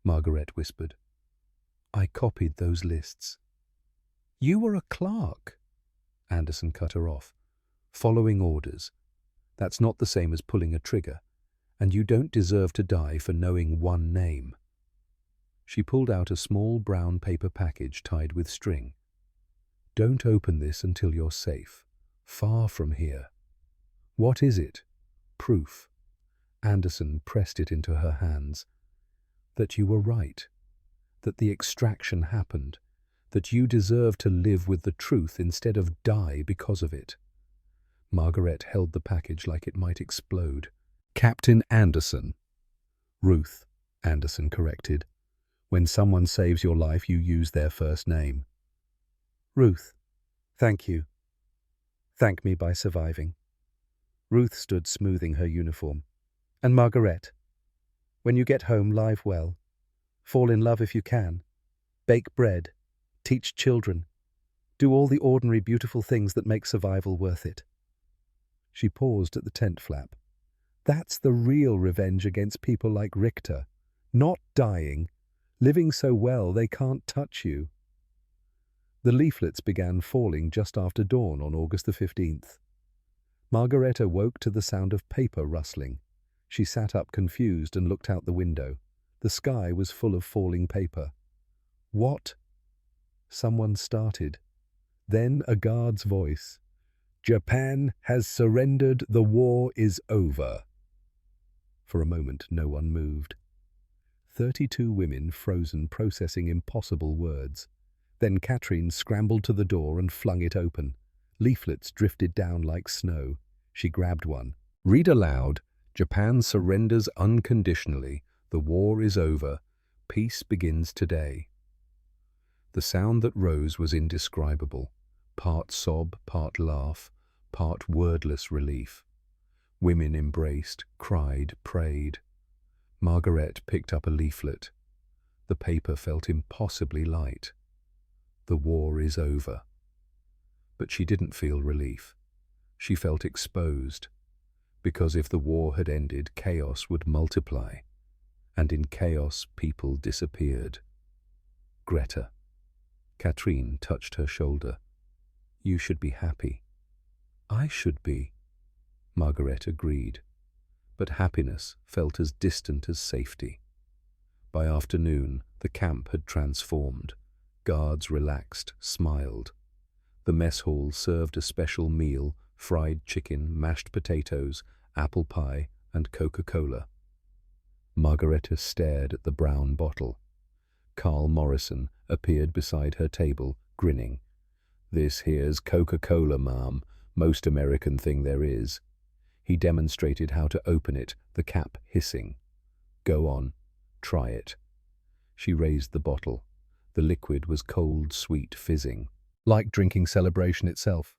Margaret whispered. "I copied those lists." "You were a clerk." Anderson cut her off. "Following orders. That's not the same as pulling a trigger, and you don't deserve to die for knowing one name." She pulled out a small brown paper package tied with string. "Don't open this until you're safe. Far from here." "What is it?" "Proof." Anderson pressed it into her hands. "That you were right. That the extraction happened. That you deserve to live with the truth instead of die because of it." Margaret held the package like it might explode. "Captain Anderson." "Ruth," Anderson corrected. "When someone saves your life, you use their first name." "Ruth, thank you. Thank me by surviving." Ruth stood smoothing her uniform. "And Margaret, when you get home, live well. Fall in love if you can. Bake bread. Teach children. Do all the ordinary beautiful things that make survival worth it." She paused at the tent flap. "That's the real revenge against people like Richter. Not dying. Living so well they can't touch you." The leaflets began falling just after dawn on August the 15th. Margareta woke to the sound of paper rustling. She sat up confused and looked out the window. The sky was full of falling paper. "What?" Someone started. Then a guard's voice. "Japan has surrendered. The war is over." For a moment, no one moved. 32 women frozen, processing impossible words. Then Katrine scrambled to the door and flung it open. Leaflets drifted down like snow. She grabbed one. "Read aloud. Japan surrenders unconditionally. The war is over. Peace begins today. The sound that rose was indescribable, part sob, part laugh, part wordless relief. Women embraced, cried, prayed. Margaret picked up a leaflet. The paper felt impossibly light. The war is over. But she didn't feel relief. She felt exposed, because if the war had ended, chaos would multiply, and in chaos people disappeared. Greta. Katrine touched her shoulder. You should be happy. I should be. Margaret agreed, but happiness felt as distant as safety. By afternoon, the camp had transformed. Guards relaxed, smiled. The mess hall served a special meal: fried chicken, mashed potatoes, apple pie, and Coca-Cola. Margareta stared at the brown bottle. Carl Morrison appeared beside her table, grinning. This here's Coca-Cola, ma'am, most American thing there is. He demonstrated how to open it, the cap hissing. Go on, try it. She raised the bottle. The liquid was cold, sweet, fizzing, like drinking Celebration itself.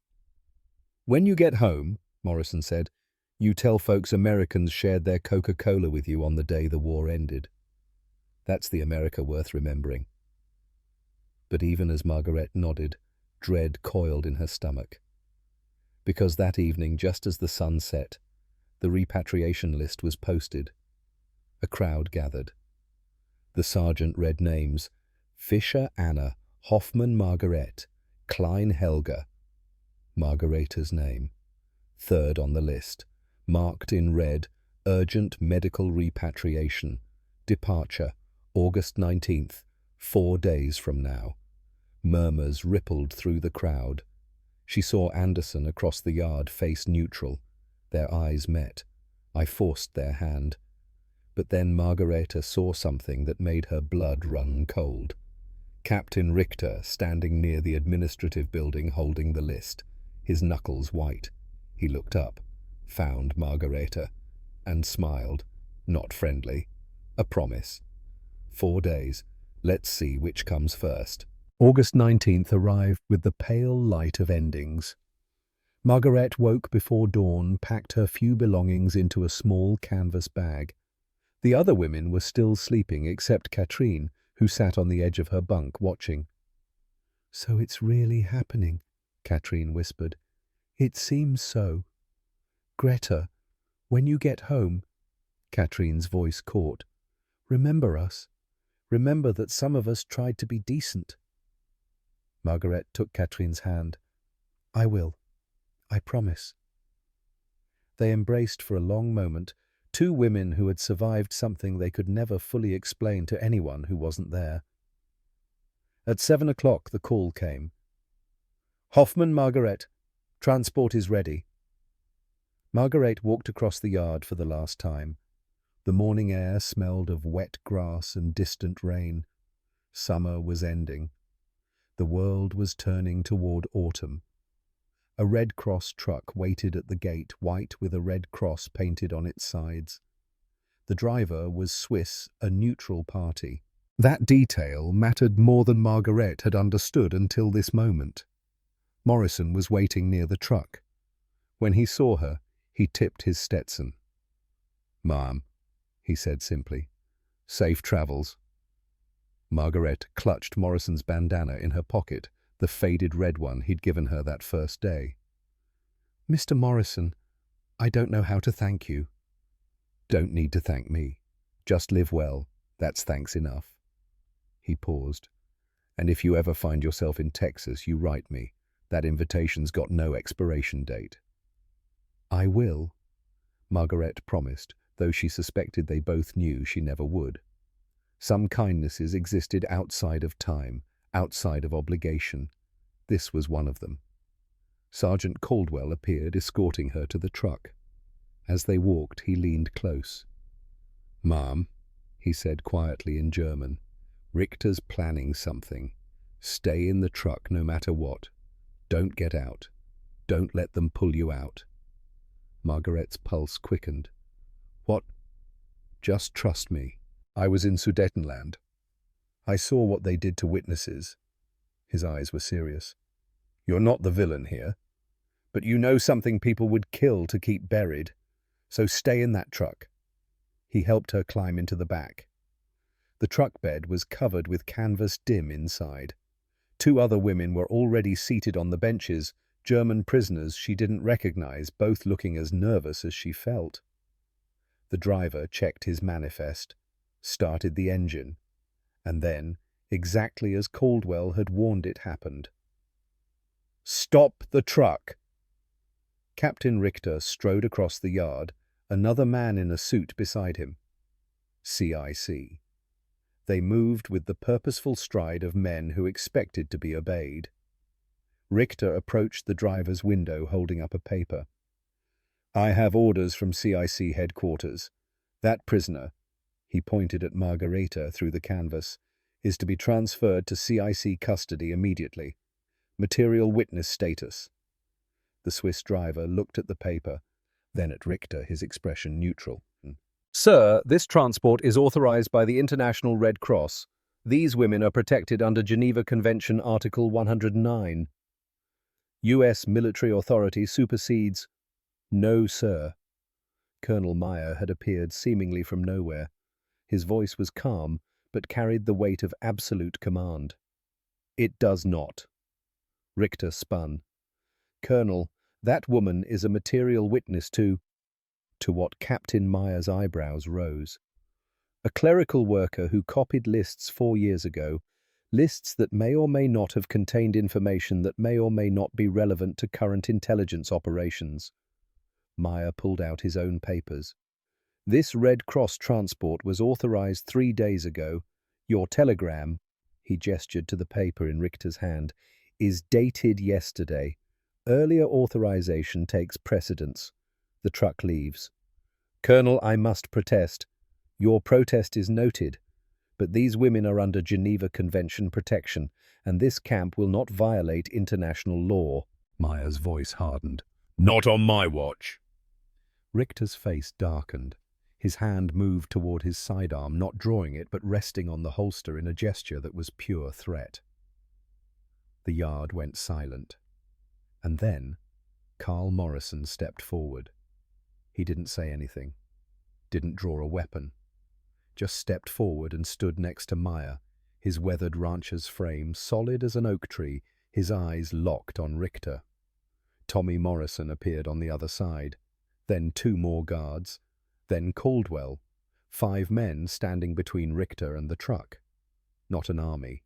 When you get home, Morrison said, you tell folks Americans shared their Coca-Cola with you on the day the war ended. That's the America worth remembering. But even as Margaret nodded, dread coiled in her stomach. Because that evening, just as the sun set, the repatriation list was posted. A crowd gathered. The sergeant read names: Fisher Anna, Hoffman Margaret, Klein Helga. Margareta's name, third on the list, marked in red, urgent medical repatriation, departure, August 19th, 4 days from now. Murmurs rippled through the crowd. She saw Anderson across the yard, face neutral. Their eyes met. I forced their hand. But then Margareta saw something that made her blood run cold. Captain Richter standing near the administrative building holding the list, his knuckles white. He looked up, found Margareta, and smiled, not friendly. A promise. 4 days. Let's see which comes first. August 19th arrived with the pale light of endings. Margaret woke before dawn, packed her few belongings into a small canvas bag. The other women were still sleeping, except Katrine, who sat on the edge of her bunk, watching. So it's really happening, Katrine whispered. It seems so. Greta, when you get home, Katrine's voice caught. Remember us. Remember that some of us tried to be decent. Margaret took Katrine's hand. I will. I promise. They embraced for a long moment, two women who had survived something they could never fully explain to anyone who wasn't there. At 7 o'clock the call came. Hoffman Margaret, transport is ready. Margaret walked across the yard for the last time. The morning air smelled of wet grass and distant rain. Summer was ending. The world was turning toward autumn. A Red Cross truck waited at the gate, white with a red cross painted on its sides. The driver was Swiss, a neutral party. That detail mattered more than Margaret had understood until this moment. Morrison was waiting near the truck. When he saw her, he tipped his Stetson. Ma'am, he said simply. Safe travels. Margaret clutched Morrison's bandana in her pocket, the faded red one he'd given her that first day. Mr. Morrison, I don't know how to thank you. Don't need to thank me. Just live well. That's thanks enough. He paused. And if you ever find yourself in Texas, you write me. That invitation's got no expiration date. I will, Margaret promised, though she suspected they both knew she never would. Some kindnesses existed outside of time, outside of obligation. This was one of them. Sergeant Caldwell appeared, escorting her to the truck. As they walked, he leaned close. Ma'am, he said quietly in German, Richter's planning something. Stay in the truck no matter what. Don't get out. Don't let them pull you out. Margaret's pulse quickened. What? Just trust me. I was in Sudetenland. I saw what they did to witnesses. His eyes were serious. You're not the villain here, but you know something people would kill to keep buried, so stay in that truck. He helped her climb into the back. The truck bed was covered with canvas dim inside. 2 other women were already seated on the benches, German prisoners she didn't recognize, both looking as nervous as she felt. The driver checked his manifest, started the engine, and then, exactly as Caldwell had warned it happened. Stop the truck! Captain Richter strode across the yard, another man in a suit beside him. CIC. They moved with the purposeful stride of men who expected to be obeyed. Richter approached the driver's window holding up a paper. I have orders from CIC headquarters. That prisoner, he pointed at Margareta through the canvas, is to be transferred to CIC custody immediately. Material witness status. The Swiss driver looked at the paper, then at Richter, his expression neutral. Sir, this transport is authorized by the International Red Cross. These women are protected under Geneva Convention Article 109. U.S. military authority supersedes. No, sir. Colonel Meyer had appeared seemingly from nowhere. His voice was calm, but carried the weight of absolute command. It does not. Richter spun. Colonel, that woman is a material witness to what Captain Meyer's eyebrows rose. A clerical worker who copied lists 4 years ago, lists that may or may not have contained information that may or may not be relevant to current intelligence operations. Meyer pulled out his own papers. This Red Cross transport was authorized 3 days ago. Your telegram, he gestured to the paper in Richter's hand, is dated yesterday. Earlier authorization takes precedence. The truck leaves. Colonel, I must protest. Your protest is noted, but these women are under Geneva Convention protection, and this camp will not violate international law. Meyer's voice hardened. Not on my watch. Richter's face darkened. His hand moved toward his sidearm, not drawing it, but resting on the holster in a gesture that was pure threat. The yard went silent. And then, Carl Morrison stepped forward. He didn't say anything, didn't draw a weapon, just stepped forward and stood next to Meyer, his weathered rancher's frame solid as an oak tree, his eyes locked on Richter. Tommy Morrison appeared on the other side, then 2 more guards, then Caldwell, 5 men standing between Richter and the truck. Not an army,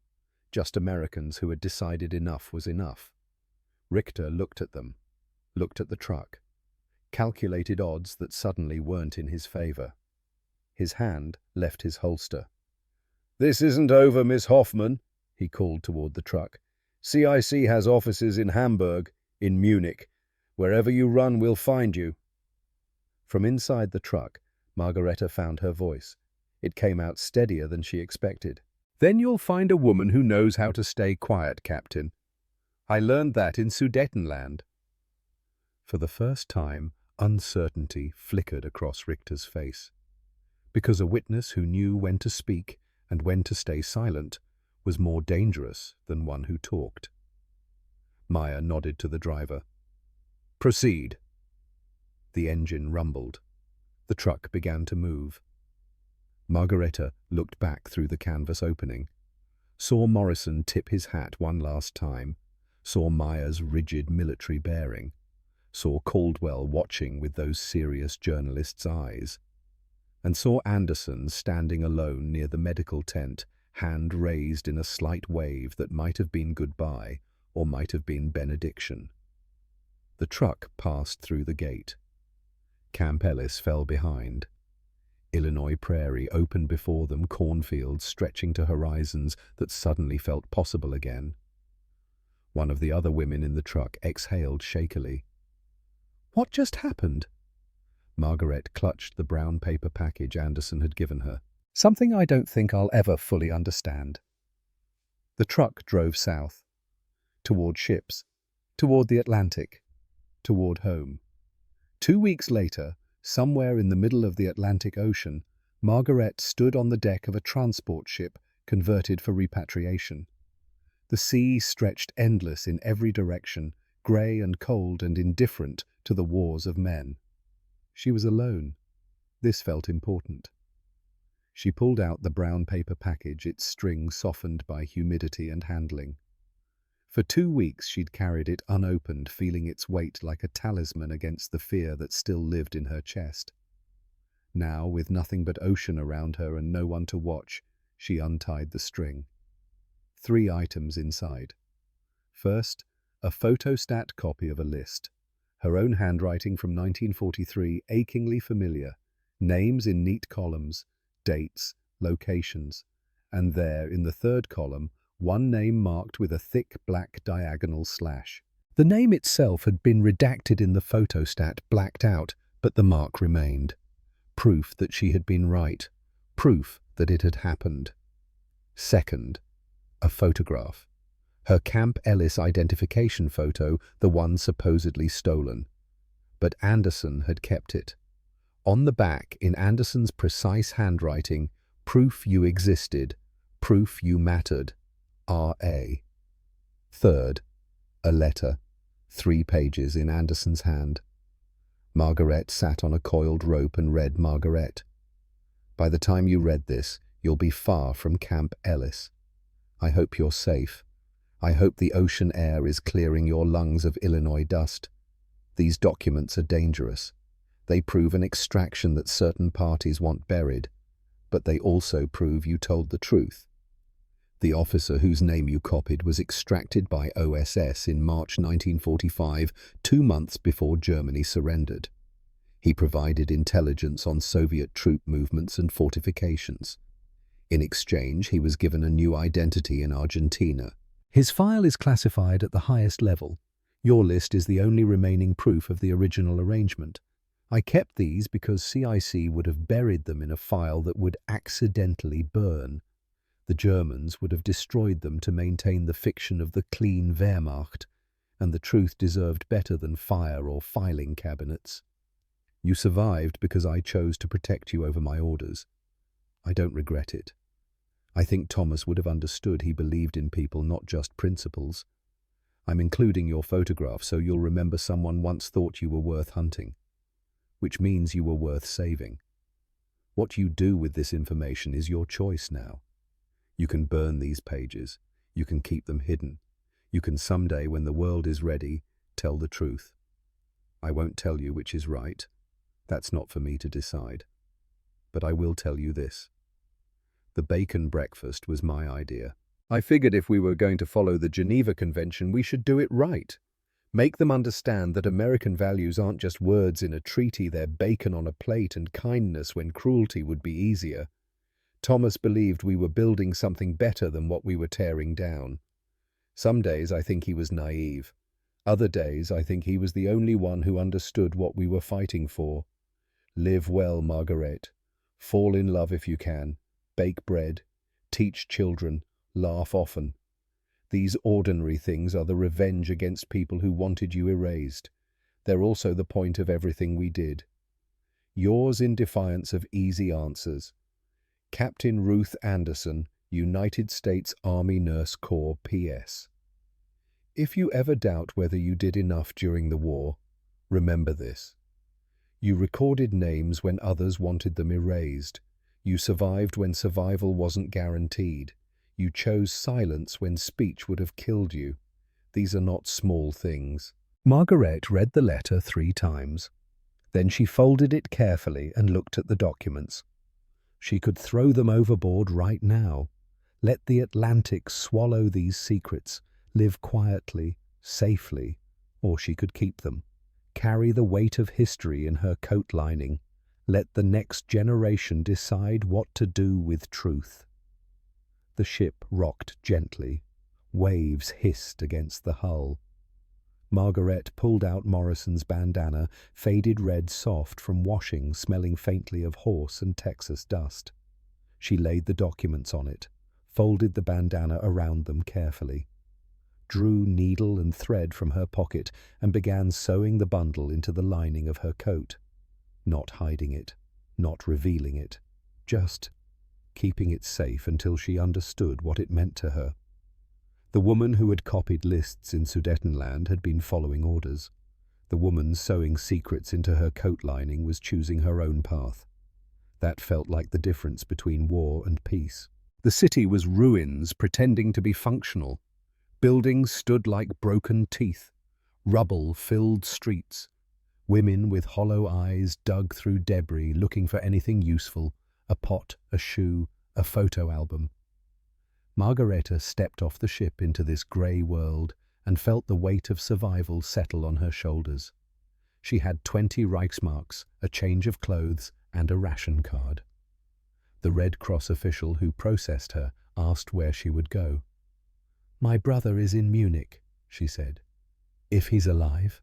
just Americans who had decided enough was enough. Richter looked at them, looked at the truck, calculated odds that suddenly weren't in his favor. His hand left his holster. This isn't over, Miss Hoffman, he called toward the truck. CIC has offices in Hamburg, in Munich. Wherever you run, we'll find you. From inside the truck, Margareta found her voice. It came out steadier than she expected. Then you'll find a woman who knows how to stay quiet, Captain. I learned that in Sudetenland. For the first time, uncertainty flickered across Richter's face. Because a witness who knew when to speak and when to stay silent was more dangerous than one who talked. Meyer nodded to the driver. Proceed. The engine rumbled. The truck began to move. Margareta looked back through the canvas opening, saw Morrison tip his hat one last time, saw Meyer's rigid military bearing, saw Caldwell watching with those serious journalists' eyes, and saw Anderson standing alone near the medical tent, hand raised in a slight wave that might have been goodbye or might have been benediction. The truck passed through the gate. Camp Ellis fell behind. Illinois prairie opened before them, cornfields stretching to horizons that suddenly felt possible again. One of the other women in the truck exhaled shakily. What just happened? Margaret clutched the brown paper package Anderson had given her. Something I don't think I'll ever fully understand. The truck drove south, toward ships, toward the Atlantic, toward home. 2 weeks later, somewhere in the middle of the Atlantic Ocean, Margaret stood on the deck of a transport ship converted for repatriation. The sea stretched endless in every direction, grey and cold and indifferent to the wars of men. She was alone. This felt important. She pulled out the brown paper package, its string softened by humidity and handling. For 2 weeks she'd carried it unopened, feeling its weight like a talisman against the fear that still lived in her chest. Now, with nothing but ocean around her and no one to watch, she untied the string. 3 items inside. First, a photostat copy of a list. Her own handwriting from 1943, achingly familiar. Names in neat columns, dates, locations. And there, in the 3rd column, one name marked with a thick black diagonal slash. The name itself had been redacted in the photostat, blacked out, but the mark remained. Proof that she had been right. Proof that it had happened. Second, a photograph. Her Camp Ellis identification photo, the one supposedly stolen. But Anderson had kept it. On the back, in Anderson's precise handwriting, proof you existed, proof you mattered, R.A. Third, a letter, 3 pages in Anderson's hand. Margaret sat on a coiled rope and read Margaret. By the time you read this, you'll be far from Camp Ellis. I hope you're safe. I hope the ocean air is clearing your lungs of Illinois dust. These documents are dangerous. They prove an extraction that certain parties want buried, but they also prove you told the truth. The officer whose name you copied was extracted by OSS in March 1945, 2 months before Germany surrendered. He provided intelligence on Soviet troop movements and fortifications. In exchange, he was given a new identity in Argentina. His file is classified at the highest level. Your list is the only remaining proof of the original arrangement. I kept these because CIC would have buried them in a file that would accidentally burn. The Germans would have destroyed them to maintain the fiction of the clean Wehrmacht, and the truth deserved better than fire or filing cabinets. You survived because I chose to protect you over my orders. I don't regret it. I think Thomas would have understood he believed in people, not just principles. I'm including your photograph so you'll remember someone once thought you were worth hunting, which means you were worth saving. What you do with this information is your choice now. You can burn these pages. You can keep them hidden. You can someday, when the world is ready, tell the truth. I won't tell you which is right. That's not for me to decide. But I will tell you this. The bacon breakfast was my idea. I figured if we were going to follow the Geneva Convention, we should do it right. Make them understand that American values aren't just words in a treaty, they're bacon on a plate and kindness when cruelty would be easier. Thomas believed we were building something better than what we were tearing down. Some days I think he was naive. Other days I think he was the only one who understood what we were fighting for. Live well, Margaret. Fall in love if you can. Bake bread. Teach children. Laugh often. These ordinary things are the revenge against people who wanted you erased. They're also the point of everything we did. Yours in defiance of easy answers. Captain Ruth Anderson, United States Army Nurse Corps, P.S. If you ever doubt whether you did enough during the war, remember this. You recorded names when others wanted them erased. You survived when survival wasn't guaranteed. You chose silence when speech would have killed you. These are not small things. Margaret read the letter 3 times. Then she folded it carefully and looked at the documents. She could throw them overboard right now. Let the Atlantic swallow these secrets, live quietly, safely, or she could keep them. Carry the weight of history in her coat lining. Let the next generation decide what to do with truth. The ship rocked gently. Waves hissed against the hull. Margaret pulled out Morrison's bandana, faded red soft from washing, smelling faintly of horse and Texas dust. She laid the documents on it, folded the bandana around them carefully, drew needle and thread from her pocket and began sewing the bundle into the lining of her coat, not hiding it, not revealing it, just keeping it safe until she understood what it meant to her. The woman who had copied lists in Sudetenland had been following orders. The woman sewing secrets into her coat lining was choosing her own path. That felt like the difference between war and peace. The city was ruins pretending to be functional. Buildings stood like broken teeth. Rubble filled streets. Women with hollow eyes dug through debris looking for anything useful, a pot, a shoe, a photo album. Margareta stepped off the ship into this grey world and felt the weight of survival settle on her shoulders. She had 20 Reichsmarks, a change of clothes, and a ration card. The Red Cross official who processed her asked where she would go. "My brother is in Munich," she said. "If he's alive?"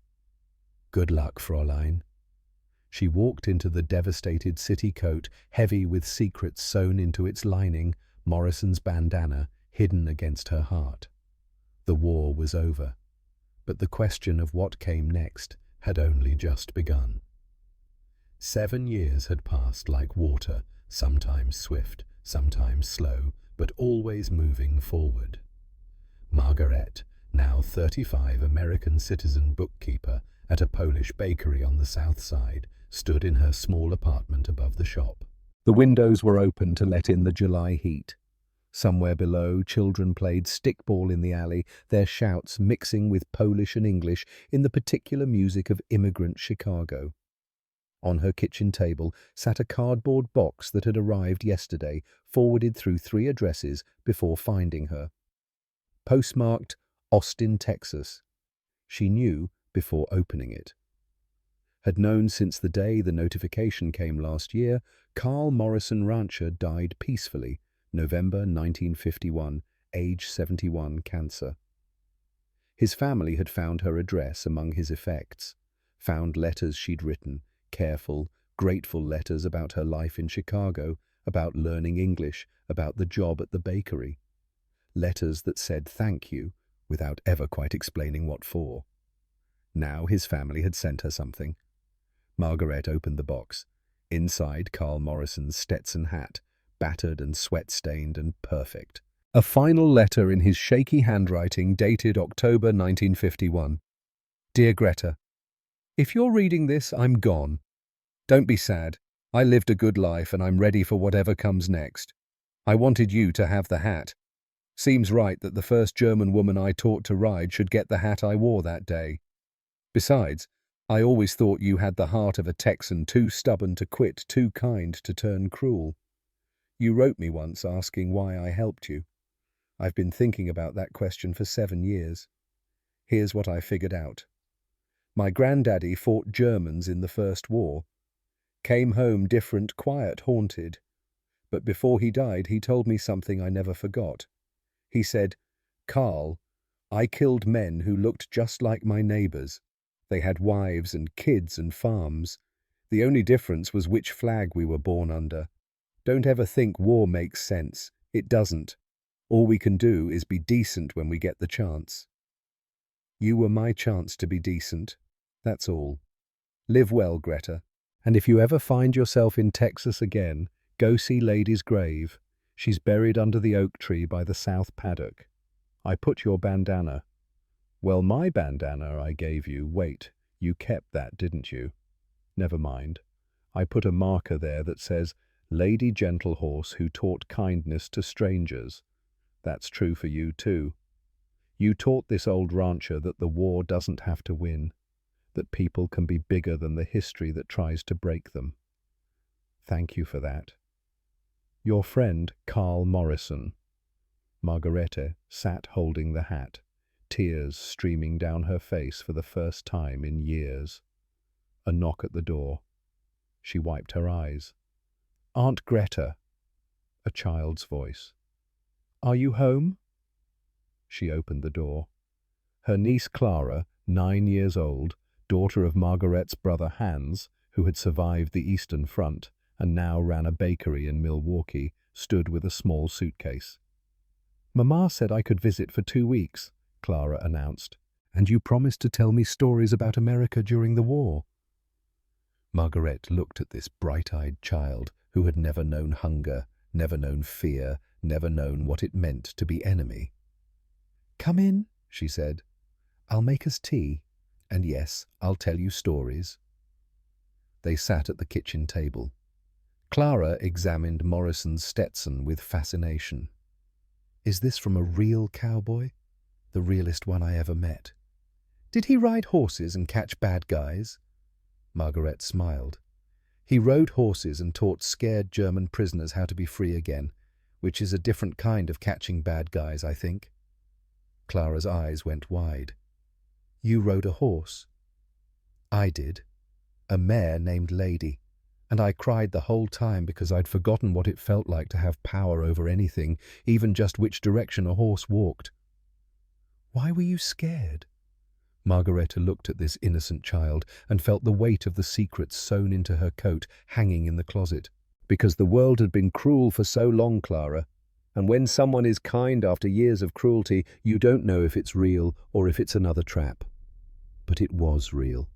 "Good luck, Fräulein." She walked into the devastated city coat, heavy with secrets sewn into its lining, Morrison's bandana hidden against her heart. The war was over, but the question of what came next had only just begun. 7 years had passed like water, sometimes swift, sometimes slow, but always moving forward. Margaret, now 35, American citizen bookkeeper at a Polish bakery on the south side, stood in her small apartment above the shop. The windows were open to let in the July heat. Somewhere below, children played stickball in the alley, their shouts mixing with Polish and English in the particular music of immigrant Chicago. On her kitchen table sat a cardboard box that had arrived yesterday, forwarded through 3 addresses before finding her. Postmarked Austin, Texas. She knew before opening it. Had known since the day the notification came last year, Carl Morrison Rancher died peacefully, November 1951, age 71, cancer. His family had found her address among his effects, found letters she'd written, careful, grateful letters about her life in Chicago, about learning English, about the job at the bakery. Letters that said thank you, without ever quite explaining what for. Now his family had sent her something. Margaret opened the box. Inside, Carl Morrison's Stetson hat, battered and sweat-stained and perfect. A final letter in his shaky handwriting dated October 1951. Dear Greta, if you're reading this, I'm gone. Don't be sad. I lived a good life and I'm ready for whatever comes next. I wanted you to have the hat. Seems right that the first German woman I taught to ride should get the hat I wore that day. Besides, I always thought you had the heart of a Texan, too stubborn to quit, too kind to turn cruel. You wrote me once asking why I helped you. I've been thinking about that question for 7 years. Here's what I figured out. My granddaddy fought Germans in the First War. Came home different, quiet, haunted. But before he died, he told me something I never forgot. He said, "Carl, I killed men who looked just like my neighbors. They had wives and kids and farms. The only difference was which flag we were born under. Don't ever think war makes sense. It doesn't. All we can do is be decent when we get the chance. You were my chance to be decent. That's all. Live well, Greta. And if you ever find yourself in Texas again, go see Lady's grave. She's buried under the oak tree by the south paddock. I put your bandana." "Well, my bandana I gave you, wait, you kept that, didn't you?" "Never mind. I put a marker there that says, 'Lady Gentlehorse who taught kindness to strangers.' That's true for you too. You taught this old rancher that the war doesn't have to win, that people can be bigger than the history that tries to break them. Thank you for that. Your friend, Carl Morrison." Margarete sat holding the hat, tears streaming down her face for the first time in years. A knock at the door. She wiped her eyes. "Aunt Greta." A child's voice. "Are you home?" She opened the door. Her niece Clara, 9 years old, daughter of Margaret's brother Hans, who had survived the Eastern Front and now ran a bakery in Milwaukee, stood with a small suitcase. "Mama said I could visit for 2 weeks," Clara announced. "And you promised to tell me stories about America during the war." Margaret looked at this bright-eyed child, who had never known hunger, never known fear, never known what it meant to be enemy. "Come in," she said. "I'll make us tea. And yes, I'll tell you stories." They sat at the kitchen table. Clara examined Morrison's Stetson with fascination. "Is this from a real cowboy? The realest one I ever met. Did he ride horses and catch bad guys?" Margaret smiled. "He rode horses and taught scared German prisoners how to be free again, which is a different kind of catching bad guys, I think." Clara's eyes went wide. "You rode a horse?" "I did. A mare named Lady. And I cried the whole time because I'd forgotten what it felt like to have power over anything, even just which direction a horse walked." "Why were you scared?" Margareta looked at this innocent child and felt the weight of the secrets sewn into her coat, hanging in the closet. "Because the world had been cruel for so long, Clara. And when someone is kind after years of cruelty, you don't know if it's real or if it's another trap." But it was real.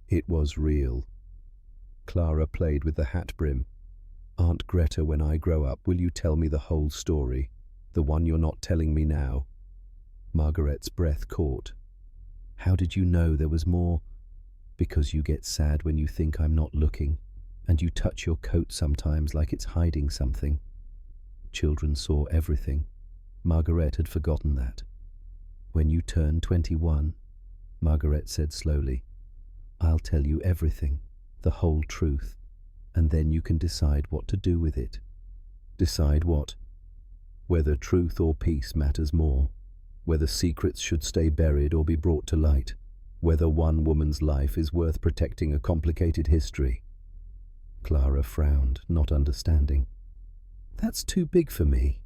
It was real. Clara played with the hat brim. "Aunt Greta, when I grow up, will you tell me the whole story? The one you're not telling me now?" Margaret's breath caught. "How did you know there was more?" "Because you get sad when you think I'm not looking, and you touch your coat sometimes like it's hiding something." Children saw everything. Margaret had forgotten that. "When you turn 21, Margaret said slowly, "I'll tell you everything, the whole truth, and then you can decide what to do with it." "Decide what?" "Whether truth or peace matters more, whether secrets should stay buried or be brought to light, whether one woman's life is worth protecting a complicated history." Clara frowned, not understanding. "That's too big for me."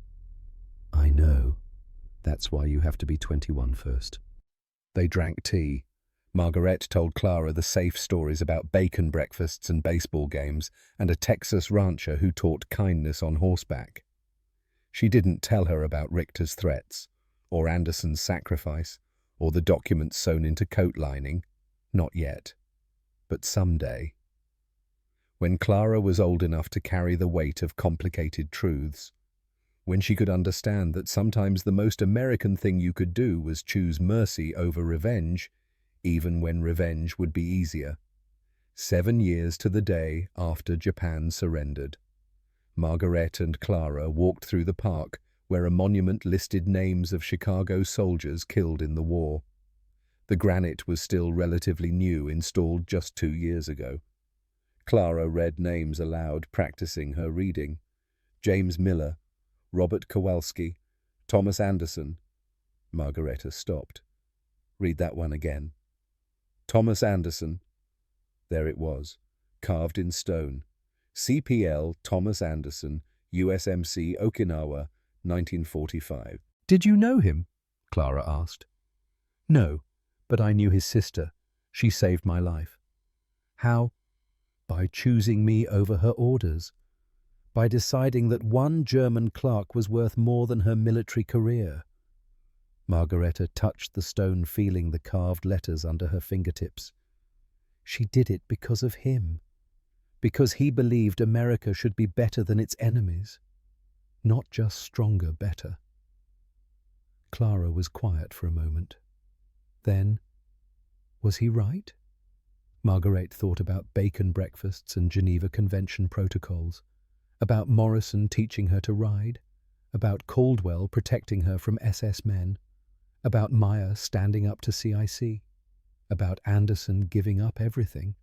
"I know. That's why you have to be 21 first." They drank tea. Margaret told Clara the safe stories about bacon breakfasts and baseball games, and a Texas rancher who taught kindness on horseback. She didn't tell her about Richter's threats, or Anderson's sacrifice, or the documents sewn into coat lining. Not yet. But someday. When Clara was old enough to carry the weight of complicated truths, when she could understand that sometimes the most American thing you could do was choose mercy over revenge, even when revenge would be easier. 7 years to the day after Japan surrendered, Margaret and Clara walked through the park where a monument listed names of Chicago soldiers killed in the war. The granite was still relatively new, installed just 2 years ago. Clara read names aloud, practicing her reading. James Miller, Robert Kowalski, Thomas Anderson. Margareta stopped. "Read that one again." "Thomas Anderson." There it was, carved in stone. CPL Thomas Anderson, USMC Okinawa, 1945. "Did you know him?" Clara asked. "No, but I knew his sister. She saved my life." "How?" "By choosing me over her orders. By deciding that one German clerk was worth more than her military career." Margareta touched the stone, feeling the carved letters under her fingertips. "She did it because of him. Because he believed America should be better than its enemies. Not just stronger, better." Clara was quiet for a moment. Then, was he right? Margaret thought about bacon breakfasts and Geneva Convention protocols, about Morrison teaching her to ride, about Caldwell protecting her from SS men, about Meyer standing up to CIC, about Anderson giving up everything.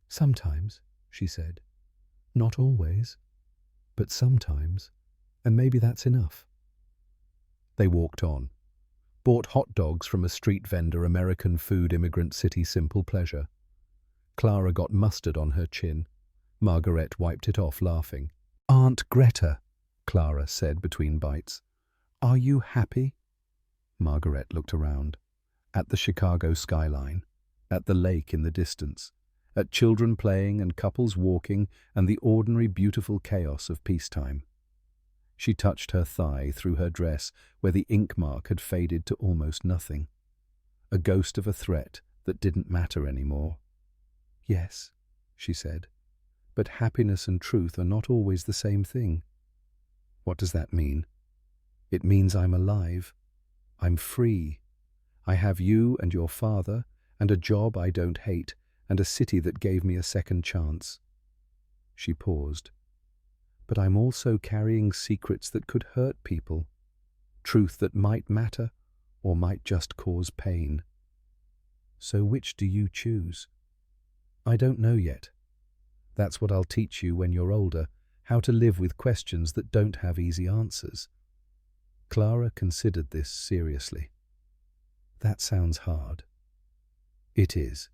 "Sometimes," she said. "Not always, but sometimes, and maybe that's enough." They walked on, bought hot dogs from a street vendor, American food immigrant city simple pleasure. Clara got mustard on her chin. Margaret wiped it off, laughing. "Aunt Greta," Clara said between bites, "are you happy?" Margaret looked around, at the Chicago skyline, at the lake in the distance, at children playing and couples walking and the ordinary beautiful chaos of peacetime. She touched her thigh through her dress where the ink mark had faded to almost nothing, a ghost of a threat that didn't matter anymore. "Yes," she said. But happiness and truth are not always the same thing. What does that mean? It means I'm alive. I'm free. I have you and your father, and a job I don't hate, and a city that gave me a second chance. She paused. But I'm also carrying secrets that could hurt people, truth that might matter or might just cause pain. So which do you choose? I don't know yet. That's what I'll teach you when you're older, how to live with questions that don't have easy answers. Clara considered this seriously. That sounds hard. It is.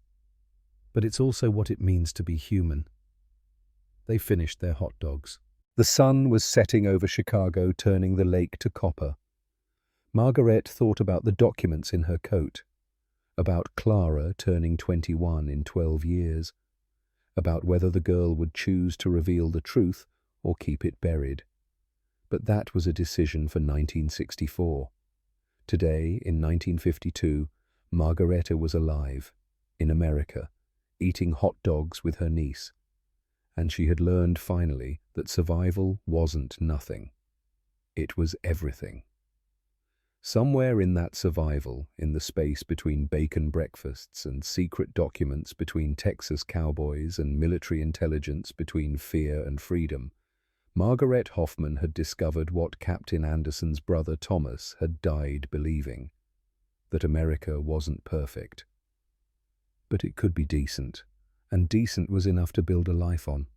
But it's also what it means to be human. They finished their hot dogs. The sun was setting over Chicago, turning the lake to copper. Margaret thought about the documents in her coat, about Clara turning 21 in 12 years, about whether the girl would choose to reveal the truth or keep it buried. But that was a decision for 1964. Today, in 1952, Margareta was alive, in America, eating hot dogs with her niece. And she had learned finally that survival wasn't nothing. It was everything. Somewhere in that survival, in the space between bacon breakfasts and secret documents between Texas cowboys and military intelligence between fear and freedom, Margaret Hoffman had discovered what Captain Anderson's brother Thomas had died believing, that America wasn't perfect. But it could be decent, and decent was enough to build a life on.